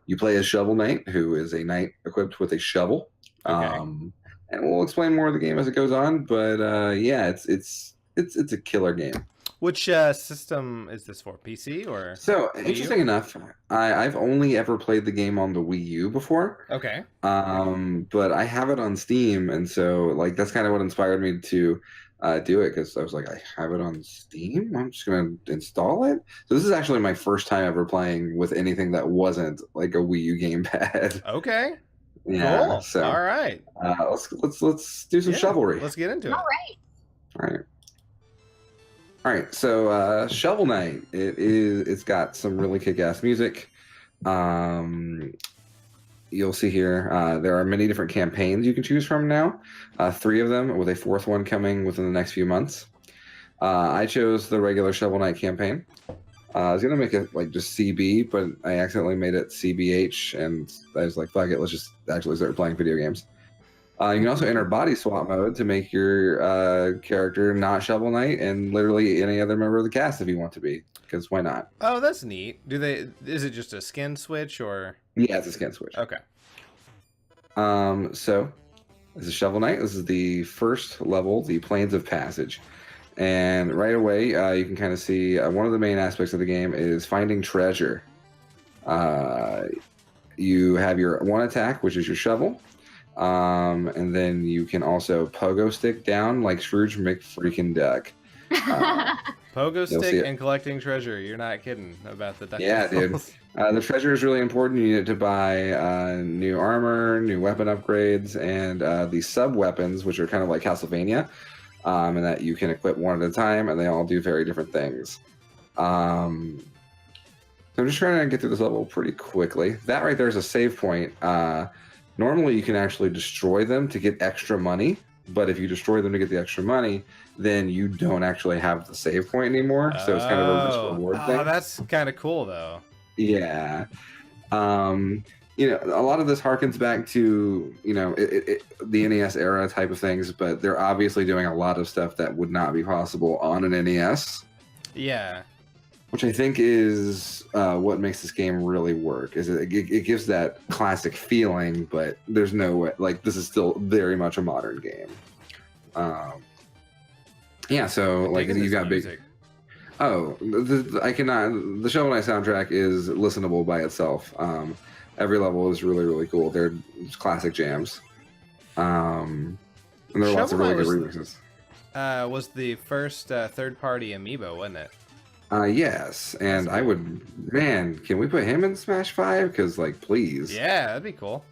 You play as Shovel Knight, who is a knight equipped with a shovel. Okay. And we'll explain more of the game as it goes on. But yeah, it's a killer game. Which system is this for? PC or? So Wii U? interesting enough, I've only ever played the game on the Wii U before. Okay. But I have it on Steam, and so like that's kind of what inspired me to do it because I was like, I have it on Steam. I'm just gonna install it. So this is actually my first time ever playing with anything that wasn't like a Wii U gamepad. Okay. Yeah. Cool. So All right. let's do some Yeah, chivalry. Let's get into it. All right. All right. All right, so Shovel Knight, it's got some really kick-ass music. You'll see here there are many different campaigns you can choose from now. 3 of them, with a 4th one coming within the next few months. I chose the regular Shovel Knight campaign. I was gonna make it like just CB, but I accidentally made it CBH, and I was like, fuck it, let's just actually start playing video games. You can also enter body swap mode to make your character not Shovel Knight and literally any other member of the cast if you want to be, because why not? Oh, that's neat. Is it just a skin switch or? Yeah, it's a skin switch. Okay. So this is Shovel Knight. This is the first level, the Plains of Passage. And right away, you can kind of see one of the main aspects of the game is finding treasure. You have your one attack, which is your shovel. And then you can also pogo stick down like Scrooge McDuck. Pogo You'll see stick it. and collecting treasure. You're not kidding about the Yeah, dude. The treasure is really important. You need to buy new armor, new weapon upgrades, and the sub-weapons, which are kind of like Castlevania, and that you can equip one at a time, and they all do very different things. So I'm just trying to get through this level pretty quickly. That right there is a save point. Normally, you can actually destroy them to get extra money, but if you destroy them to get the extra money, then you don't actually have the save point anymore. So it's kind of a risk reward thing. Oh, that's kind of cool, though. Yeah. A lot of this harkens back to, the NES era type of things, but they're obviously doing a lot of stuff that would not be possible on an NES. Yeah. which I think is what makes this game really work. Is it gives that classic feeling, but there's no way, like, this is still very much a modern game. Yeah, so like you got music. I cannot. The Shovel Knight soundtrack is listenable by itself. Every level is really, really cool. They're classic jams. And there are lots of really good remixes. Was the first third-party amiibo, wasn't it? Yes, and I would, man, can we put him in Smash 5? Because, like, please. Yeah, that'd be cool.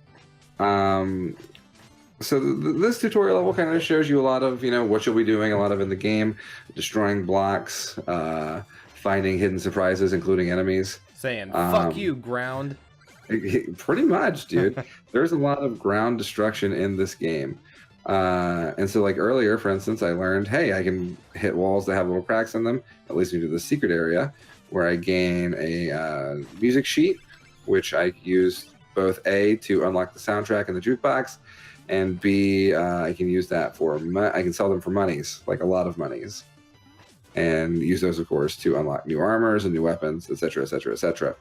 So this tutorial level kind of shows you a lot of, what you'll be doing a lot of in the game, destroying blocks, finding hidden surprises, including enemies. Saying, fuck you, ground. Pretty much, dude. There's a lot of ground destruction in this game. And so, like, earlier, for instance, I learned, hey, I can hit walls that have little cracks in them, that leads me to the secret area, where I gain a music sheet, which I use both A, to unlock the soundtrack and the jukebox, and B, I can use that for, I can sell them for monies, like a lot of monies, and use those, of course, to unlock new armors and new weapons, etc., etc., etc.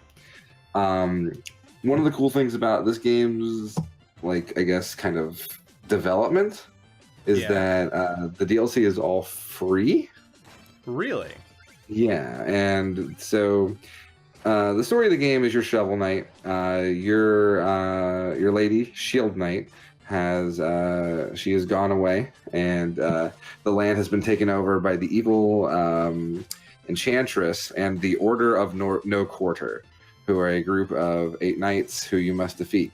One of the cool things about this game's, like, I guess, kind of development is that the DLC is all free. Really? Yeah, and so the story of the game is your Shovel Knight. Your lady, Shield Knight, she has gone away, and the land has been taken over by the evil Enchantress and the Order of No Quarter, who are a group of 8 knights who you must defeat,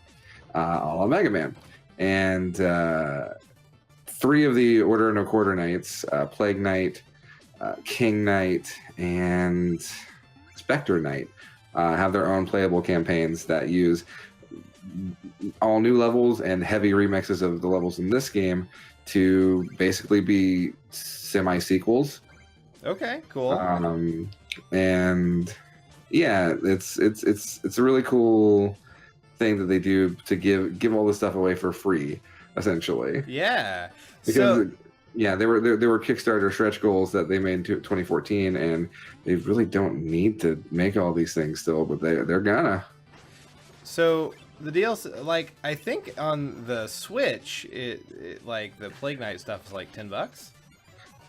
a la Mega Man. And 3 of the Order of No Quarter knights, Plague Knight, King Knight, and Spectre Knight, have their own playable campaigns that use all new levels and heavy remixes of the levels in this game to basically be semi-sequels. Okay, cool. And yeah, it's a really cool thing that they do to give all this stuff away for free, essentially. Yeah. Because there were Kickstarter stretch goals that they made in 2014, and they really don't need to make all these things still, but they're gonna. So the DLC, like, I think on the Switch, it like the Plague Knight stuff is like $10.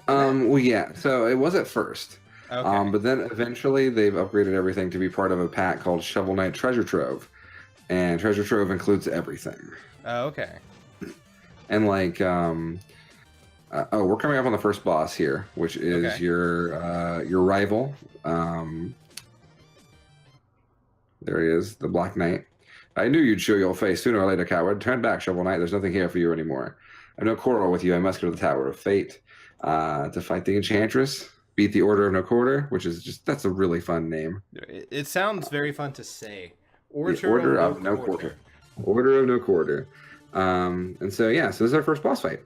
Well, yeah. So it was at first. Okay. But then eventually they've upgraded everything to be part of a pack called Shovel Knight Treasure Trove, and Treasure Trove includes everything. Oh, okay. And like, we're coming up on the first boss here, which is your rival. There he is, the Black Knight. I knew you'd show your face sooner or later, coward. Turn back, Shovel Knight. There's nothing here for you anymore. I have no quarrel with you. I must go to the Tower of Fate to fight the Enchantress. Beat the Order of No Quarter, which is that's a really fun name. It sounds very fun to say. Order of No Quarter. Order of No Quarter. And so, yeah, so this is our first boss fight.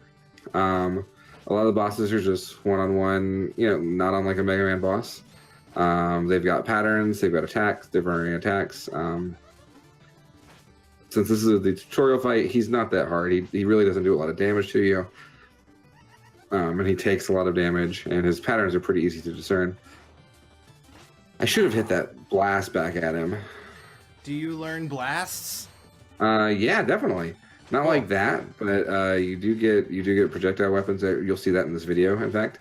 A lot of the bosses are just one-on-one, not unlike a Mega Man boss. They've got patterns, they've got attacks, different attacks. Since this is the tutorial fight, he's not that hard. He really doesn't do a lot of damage to you. And he takes a lot of damage, and his patterns are pretty easy to discern. I should have hit that blast back at him. Do you learn blasts? Yeah, definitely. Not like that, but you do get projectile weapons. You'll see that in this video, in fact.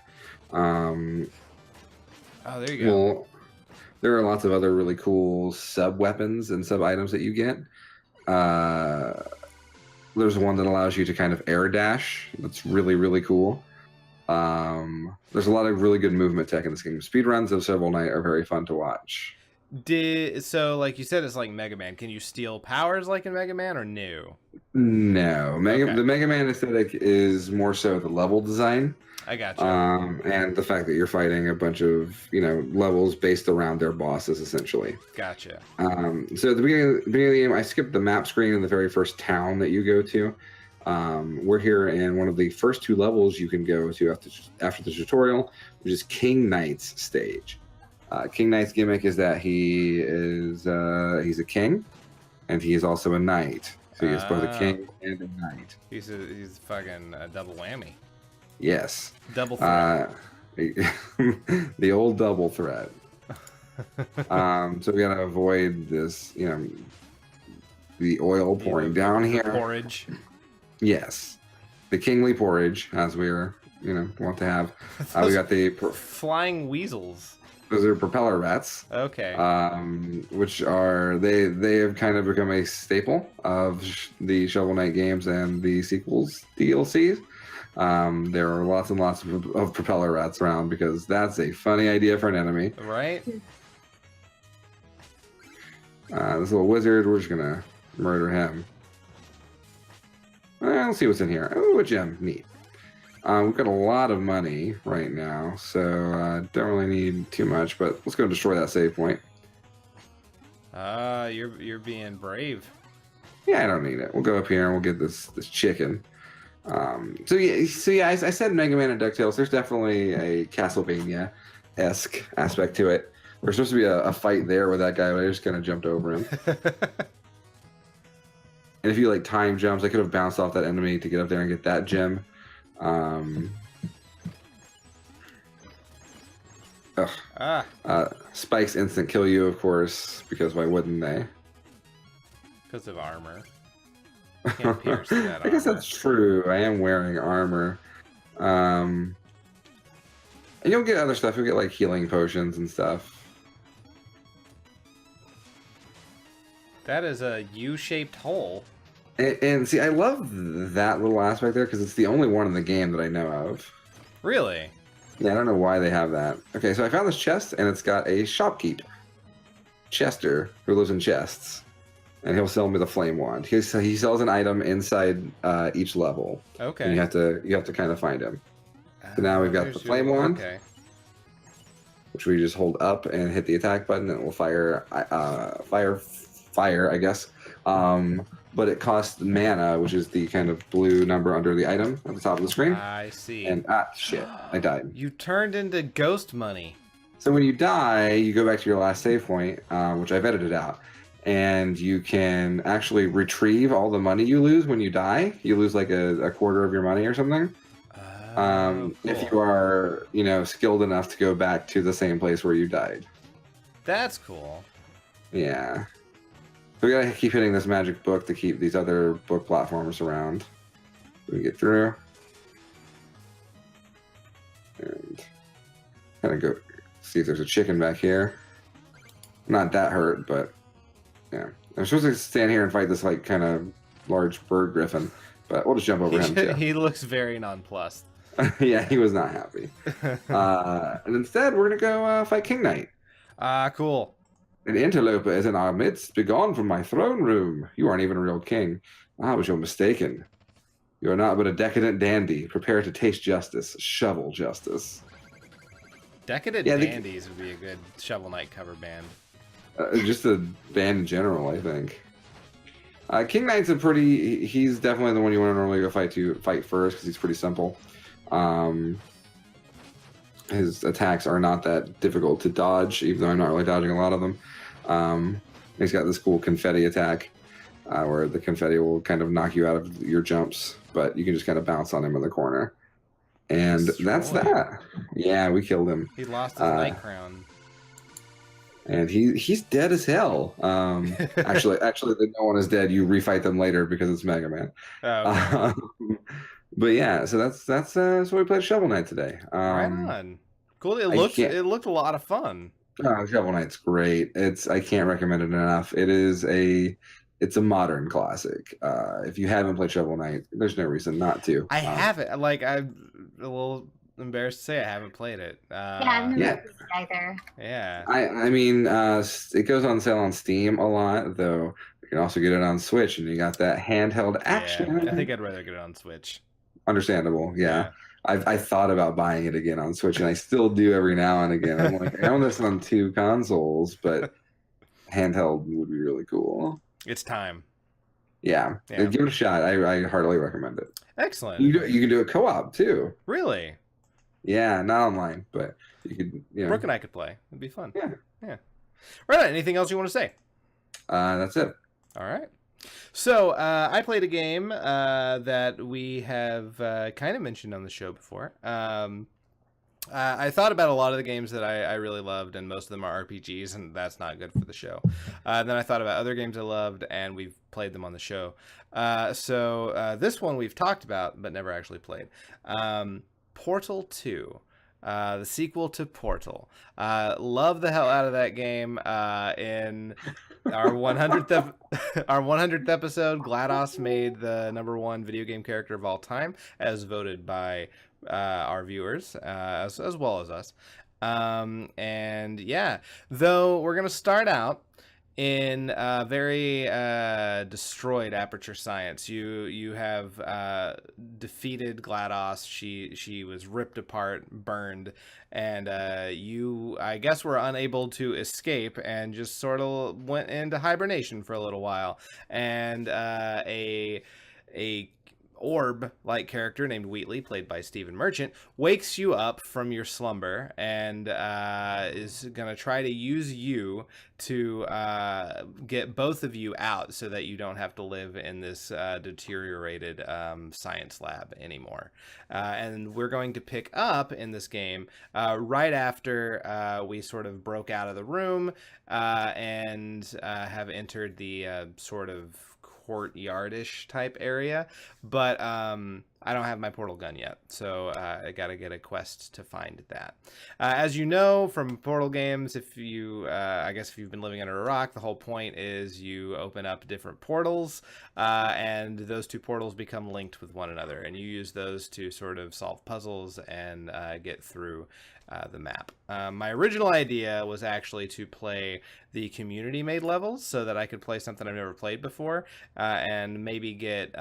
Oh, there you go. Well, there are lots of other really cool sub weapons and sub items that you get. There's one that allows you to kind of air dash. That's really, really cool. There's a lot of really good movement tech in this game. Speedruns of Shovel Knight are very fun to watch. So, like you said, it's like Mega Man. Can you steal powers like in Mega Man, or no? No. The Mega Man aesthetic is more so the level design. I got you. And the fact that you're fighting a bunch of, levels based around their bosses, essentially. Gotcha. So at the beginning of the game, I skipped the map screen in the very first town that you go to. We're here in one of the first 2 levels you can go to after the tutorial, which is King Knight's stage. King Knight's gimmick is that he's a king, and he is also a knight. So he is both a king and a knight. He's fucking a double whammy. Yes. Double threat. The old double threat. So we gotta avoid this, the oil pouring down here. Porridge. Yes, the kingly porridge, as we're want to have. We got the flying weasels. Those are propeller rats. Okay. Which are they have kind of become a staple of the Shovel Knight games and the sequels DLCs. There are lots and lots of propeller rats around because that's a funny idea for an enemy. Right. This little wizard, we're just gonna murder him. Let's see what's in here. Oh, a gem. Neat. We've got a lot of money right now, so don't really need too much, but let's go destroy that save point. You're being brave. Yeah, I don't need it. We'll go up here and we'll get this chicken. So yeah, I said Mega Man and DuckTales. There's definitely a Castlevania-esque aspect to it. There's supposed to be a fight there with that guy, but I just kind of jumped over him. And if you like time jumps, I could have bounced off that enemy to get up there and get that gem. Spikes instant kill you, of course, because why wouldn't they? Because of armor. Can't pierce that I guess armor. that's true. I am wearing armor. And you'll get other stuff. You'll get like healing potions and stuff. That is a U-shaped hole. And see, I love that little aspect there because it's the only one in the game that I know of. Really? Yeah, I don't know why they have that. Okay, so I found this chest, and it's got a shopkeep. Chester, who lives in chests. And he'll sell me the flame wand. He sells an item inside each level. Okay. And you have to kind of find him. So now we've got the flame wand. Okay. Which we just hold up and hit the attack button, and it will fire, I guess. But it costs mana, which is the kind of blue number under the item at the top of the screen. I see. And shit, I died. You turned into ghost money. So when you die, you go back to your last save point, which I've edited out, and you can actually retrieve all the money you lose when you die. You lose like a quarter of your money or something. Cool. If you are, skilled enough to go back to the same place where you died. That's cool. Yeah. So we gotta keep hitting this magic book to keep these other book platforms around. We get through. And kind of go see if there's a chicken back here. Not that hurt, but yeah. I'm supposed to stand here and fight this like kind of large bird griffin, but we'll just jump over him too. He looks very nonplussed. Yeah, he was not happy. And instead, we're gonna go fight King Knight. Cool. An interloper is in our midst. Begone from my throne room. You aren't even a real king. But you're mistaken. You are not but a decadent dandy. Prepare to taste justice. Shovel justice. Decadent Dandies would be a good Shovel Knight cover band. Just a band in general, I think. King Knight's he's definitely the one you want to normally go fight first because he's pretty simple. His attacks are not that difficult to dodge, even though I'm not really dodging a lot of them. He's got this cool confetti attack where the confetti will kind of knock you out of your jumps, but you can just kind of bounce on him in the corner. And that's that. Yeah, we killed him. He lost his Knight crown. And he's dead as hell. Actually, no one is dead. You refight them later because it's Mega Man. Oh, okay. But yeah, so that's what we played Shovel Knight today. Right on. Cool. It looked a lot of fun. Shovel Knight's great. I can't recommend it enough. It's a modern classic. If you haven't played Shovel Knight, there's no reason not to. I haven't. I'm a little embarrassed to say I haven't played it. I've never played it either. Yeah. I mean, it goes on sale on Steam a lot, though. You can also get it on Switch, and you got that handheld action. Yeah, I think I'd rather get it on Switch. Understandable, yeah. I thought about buying it again on Switch, and I still do every now and again. I'm like, I own this on 2 consoles, but handheld would be really cool. It's time. Yeah. Give it a shot. I heartily recommend it. Excellent. You can do a co-op too. Really? Yeah, not online, but you could. Brooke and I could play. It'd be fun. Yeah. Right on. Anything else you want to say? That's it. All right. So I played a game that we have kind of mentioned on the show before. I thought about a lot of the games that I really loved, and most of them are RPGs, and that's not good for the show. Then I thought about other games I loved, and we've played them on the show. So this one we've talked about, but never actually played. Portal 2. The sequel to Portal. Love the hell out of that game. In our 100th episode, GLaDOS made the #1 video game character of all time, as voted by our viewers, as well as us. And yeah, though we're gonna start out in very destroyed Aperture Science. You have defeated GLaDOS. She was ripped apart, burned, and you, I guess, were unable to escape and just sort of went into hibernation for a little while. And a orb-like character named Wheatley, played by Stephen Merchant, wakes you up from your slumber and is going to try to use you to get both of you out so that you don't have to live in this deteriorated science lab anymore. And we're going to pick up in this game right after we sort of broke out of the room and have entered the sort of courtyardish type area, but I don't have my portal gun yet, so I gotta get a quest to find that. As you know from Portal games, if you I guess if you've been living under a rock, the whole point is you open up different portals, and those two portals become linked with one another, and you use those to sort of solve puzzles and get through the map. My original idea was actually to play the community-made levels so that I could play something I've never played before, and maybe get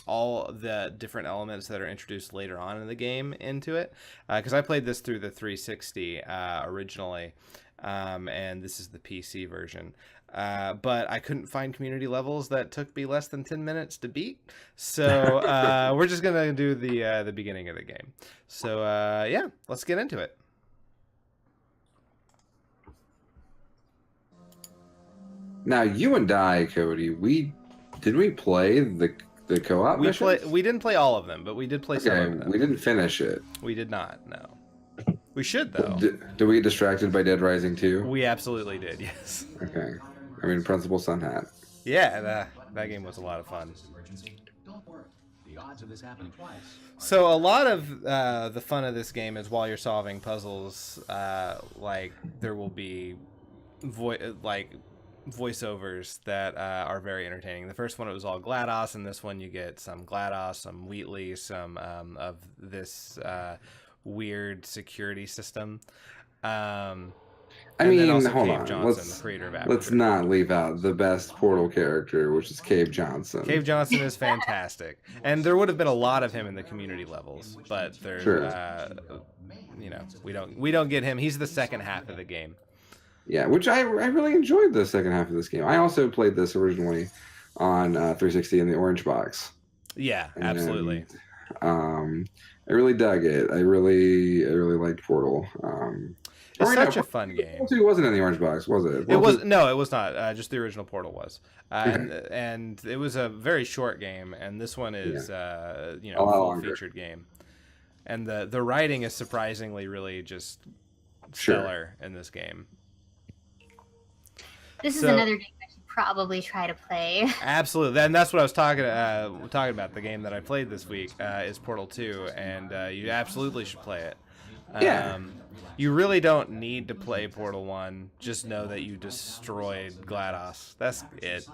all the different elements that are introduced later on in the game into it. Because I played this through the 360 originally, and this is the PC version. But I couldn't find community levels that took me less than 10 minutes to beat. So we're just going to do the beginning of the game. So yeah, let's get into it. Now, you and I, Cody, did we play the co-op missions? We didn't play all of them, but we did play some of them. We didn't finish it. We did not, no. We should, though. Did we get distracted by Dead Rising 2? We absolutely did, yes. Okay. I mean, Principal Sun Hat. Yeah, that game was a lot of fun. So a lot of the fun of this game is while you're solving puzzles, like there will be voiceovers that are very entertaining. The first one, it was all GLaDOS, and this one you get some GLaDOS, some Wheatley, some of this weird security system. I mean, also hold Cave on. Johnson, the creator of Aperture. Let's not leave out the best Portal character, which is Cave Johnson. Cave Johnson is fantastic, and there would have been a lot of him in the community levels, but there, you know, we don't get him. He's the second half of the game. Yeah, which I really enjoyed the second half of this game. I also played this originally on 360 in the orange box. Yeah, absolutely. And, I really dug it. I really liked Portal. It's such a fun game. Portal 2 wasn't in the orange box, was it? It was no, it was not. Just the original Portal was, and it was a very short game. And this one is, you know, a full featured game. And the writing is surprisingly really just stellar in this game. This is another game I should probably try to play. Absolutely, and that's what I was talking about. The game that I played this week is Portal 2, and you absolutely should play it. Yeah. You really don't need to play Portal 1. Just know that you destroyed GLaDOS. That's it.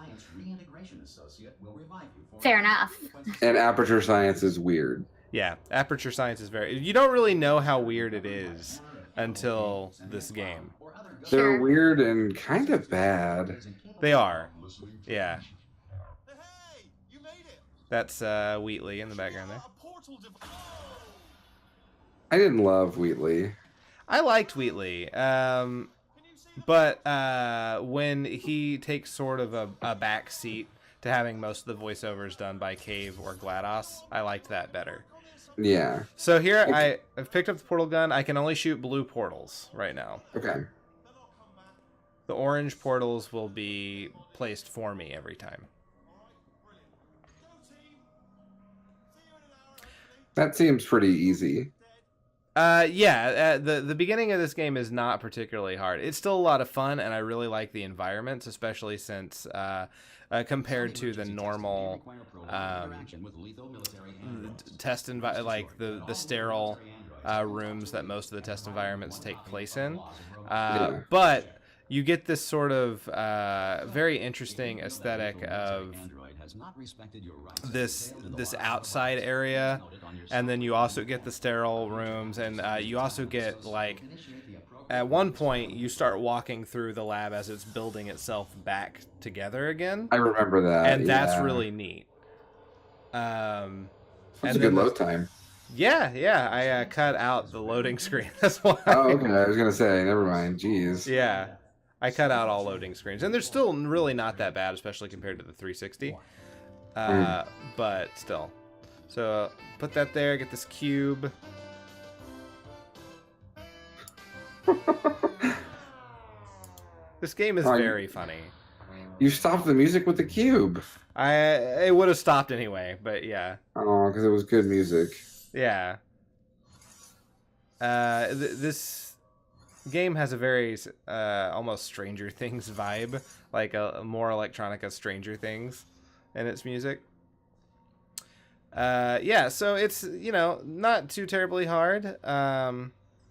Fair enough. And Aperture Science is weird. Yeah, Aperture Science is very... You don't really know how weird it is until this game. They're weird and kind of bad. They are. Yeah. That's Wheatley in the background there. I didn't love Wheatley. I liked Wheatley, but when he takes sort of a back seat to having most of the voiceovers done by Cave or GLaDOS, I liked that better. Yeah. So here I've picked up the portal gun. I can only shoot blue portals right now. Okay. The orange portals will be placed for me every time. That seems pretty easy. The beginning of this game is not particularly hard. It's still a lot of fun, and I really like the environments, especially since compared to the normal like the sterile rooms that most of the test environments take place in. But you get this sort of very interesting aesthetic of this outside area, and then you also get the sterile rooms, and you also get, like, at one point you start walking through the lab as it's building itself back together again. I remember that, and that's really neat. That's a good load time. Yeah, I cut out the loading screen. That's why. Oh, okay. I was gonna say, never mind. Jeez. Yeah, I cut out all loading screens, and they're still really not that bad, especially compared to the 360. But still. So put that there. Get this cube. This game is very funny. You stopped the music with the cube. It would have stopped anyway, but yeah. Oh, because it was good music. Yeah. This game has a very almost Stranger Things vibe, like a more electronica Stranger Things in its music. Yeah, so it's, not too terribly hard.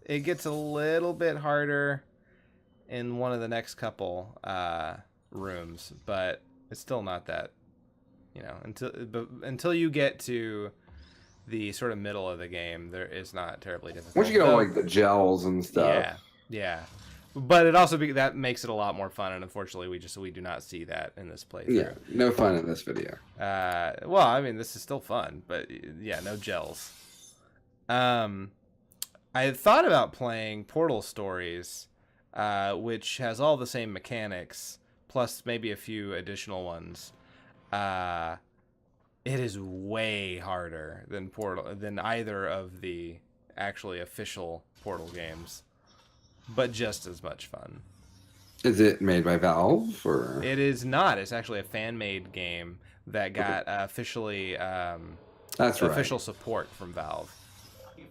It gets a little bit harder in one of the next couple rooms, but it's still not that, until you get to the sort of middle of the game, there is not terribly difficult. Once you get all, like, the gels and stuff. Yeah. But it also that makes it a lot more fun, and unfortunately we do not see that in this playthrough. Yeah, no fun in this video. Well, I mean, this is still fun, but yeah, no gels. I thought about playing Portal Stories, which has all the same mechanics, plus maybe a few additional ones. It is way harder than either of the actually official Portal games, but just as much fun. Is it made by Valve, or? It is not. It's actually a fan-made game that got officially official support from Valve. I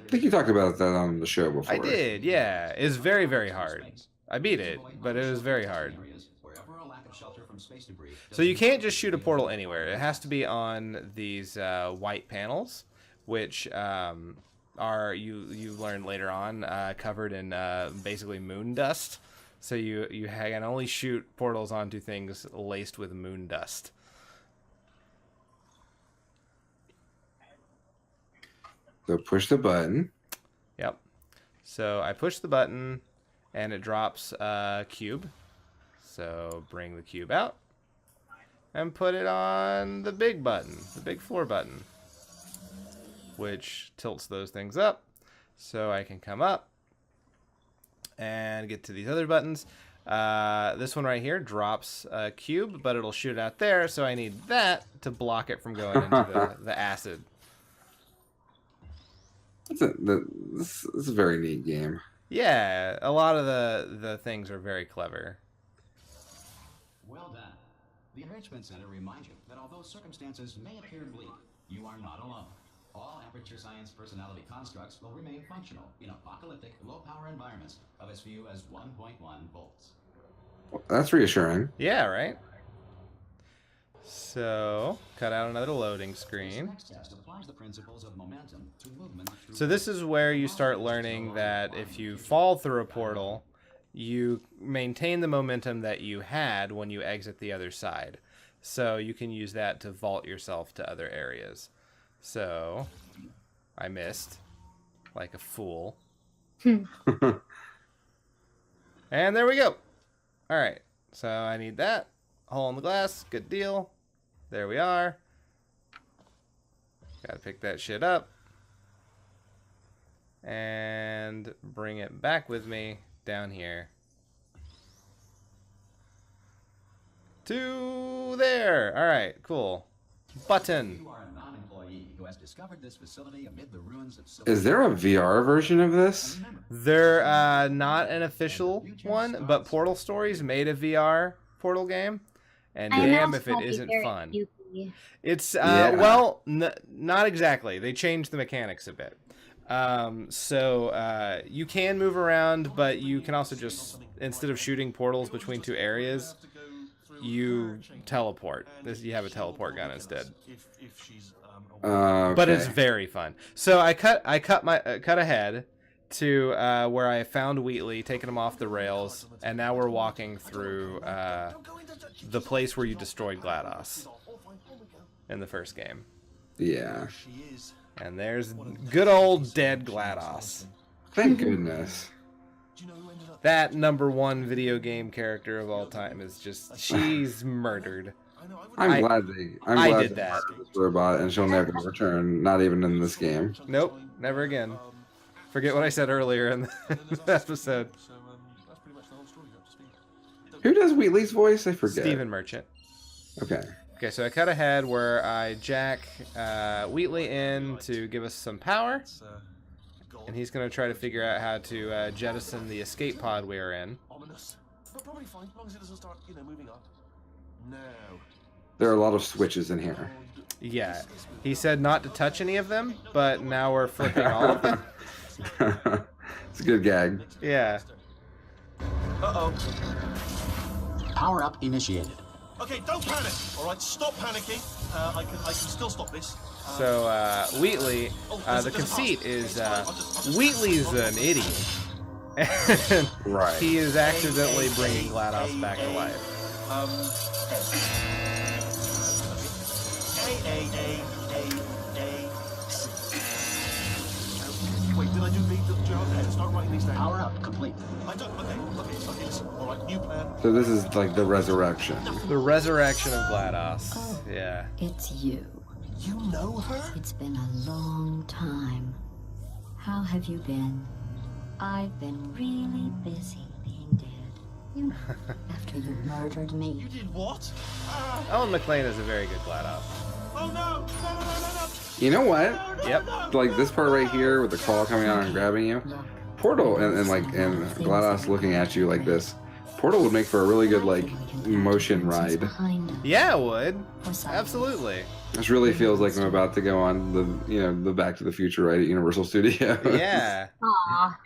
think you talked about that on the show before. I did, yeah. It's very, very hard. I beat it, but it was very hard. So you can't just shoot a portal anywhere. It has to be on these white panels, which are, you learn later on, covered in basically moon dust. So you can only shoot portals onto things laced with moon dust. So push the button. Yep. So I push the button, and it drops a cube. So bring the cube out and put it on the big button, the big floor button, which tilts those things up. So I can come up and get to these other buttons. This one right here drops a cube, but it'll shoot out there. So I need that to block it from going into the acid. This is a very neat game. Yeah, a lot of the things are very clever. Well done. The Enrichment Center reminds you that although circumstances may appear bleak, you are not alone. All Aperture Science personality constructs will remain functional in apocalyptic, low-power environments of as few as 1.1 volts. That's reassuring. Yeah, right? So, cut out another loading screen. So this is where you start learning that if you fall through a portal, you maintain the momentum that you had when you exit the other side. So you can use that to vault yourself to other areas. So, I missed. Like a fool. And there we go. Alright, so I need that. Hole in the glass, good deal. There we are. Gotta pick that shit up. And bring it back with me down here. To there. Alright, cool. Button. You are a non-employee who has discovered this facility amid the ruins of Is there a VR version of this? They're not an official one, but Portal Stories made a VR Portal game. And damn if it isn't fun. It's, well, not exactly. They changed the mechanics a bit. So you can move around, but you can also just, instead of shooting portals between two areas, you teleport. You have a teleport gun instead. Okay. But it's very fun. So I cut ahead to where I found Wheatley, taking him off the rails, and now we're walking through the place where you destroyed GLaDOS in the first game. Yeah. And there's good old dead GLaDOS. Thank goodness. That #1 video game character of all time is just, she's murdered. I'm glad I they did that. this robot, and she'll never return, not even in this game. Nope, never again. Forget what I said earlier in the episode. Who does Wheatley's voice? I forget. Stephen Merchant. Okay. Okay, so I cut ahead where I jack Wheatley in to give us some power. And he's going to try to figure out how to jettison the escape pod we are in. There are a lot of switches in here. Yeah. He said not to touch any of them, but now we're flipping all of them. It's a good gag. Yeah. Power up initiated. Okay, don't panic. All right, stop panicking. I can still stop this. So Wheatley, the conceit is Wheatley's an idiot. And Right. he is accidentally bringing GLaDOS back to life. Wait, did I do the job? Start writing these down. Power up complete. I don't. Okay, listen. All right, new plan. So this is like the resurrection. The resurrection of GLaDOS. Oh. Yeah. It's you. You know her? It's been a long time. How have you been? I've been really busy being dead. You know, after you murdered You me. did what? Ellen McLean is a very good GLaDOS. Oh no! No! You know what? Yep. Like this part right here with the claw coming out and grabbing you. Look, Portal and GLaDOS looking at you like this. Portal would make for a really good like motion ride. behind us. Yeah, it would. For some Absolutely. This really feels like I'm about to go on the Back to the Future ride at Universal Studios. Yeah. Aw.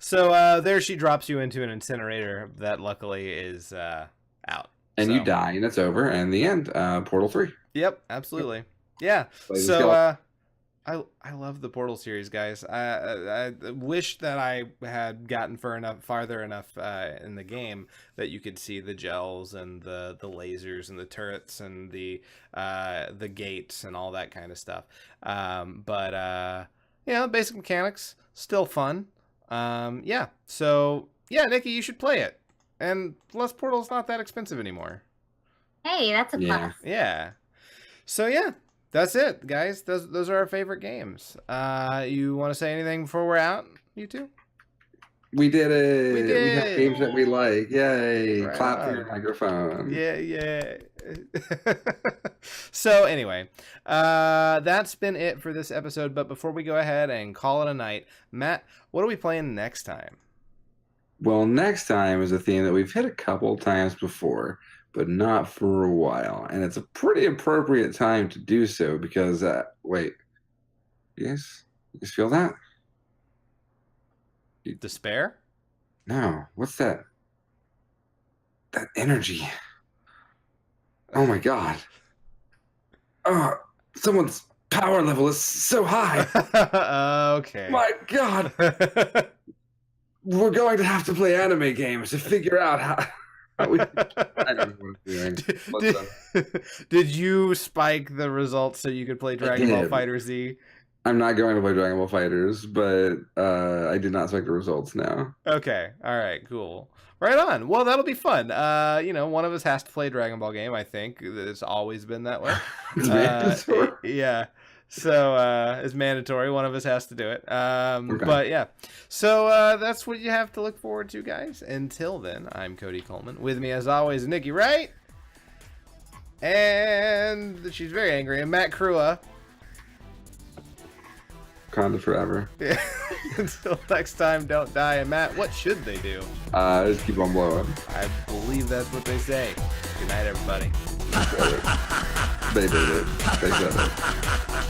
So there she drops you into an incinerator that luckily is out. And So- you die, and it's over, and the end. Portal 3. Yep, absolutely. Yeah. Play the So skeleton. I love the Portal series, guys. I wish that I had gotten farther enough in the game that you could see the gels and the lasers and the turrets and the gates and all that kind of stuff. But basic mechanics still fun. Yeah. So yeah, Nikki, you should play it. And plus, Portal's not that expensive anymore. Hey, that's a plus. Yeah. Yeah. So yeah, that's it, guys. Those are our favorite games. You want to say anything before we're out, you two? We did it. We We did. have games that we like. Yay. Right Clap for on. your microphone. Yeah. So anyway, that's been it for this episode. But before we go ahead and call it a night, Matt, what are we playing next time? Well, next time is a theme that we've hit a couple times before, but not for a while. And it's a pretty appropriate time to do so because, wait, you guys feel that? Despair? No, what's that? That energy. Oh my God. Oh, someone's power level is so high. Okay. My God. We're going to have to play anime games to figure out how we. I don't know what I'm doing. Did you spike the results so you could play Dragon Ball did. Fighter Z? I'm not going to play Dragon Ball Fighters, but I did not select the results now. Okay. All right. Cool. Right on. Well, that'll be fun. One of us has to play a Dragon Ball game. I think it's always been that way. It's mandatory. Yeah. So it's mandatory. One of us has to do it. Okay. But yeah. So that's what you have to look forward to, guys. Until then, I'm Cody Coleman. With me, as always, Nikki Wright. And she's very angry. And Matt Crua. Conda forever. Yeah. Until next time, don't die. And Matt, what should they do? Just keep on blowing. I believe that's what they say. Good night, everybody. They did it. They said it.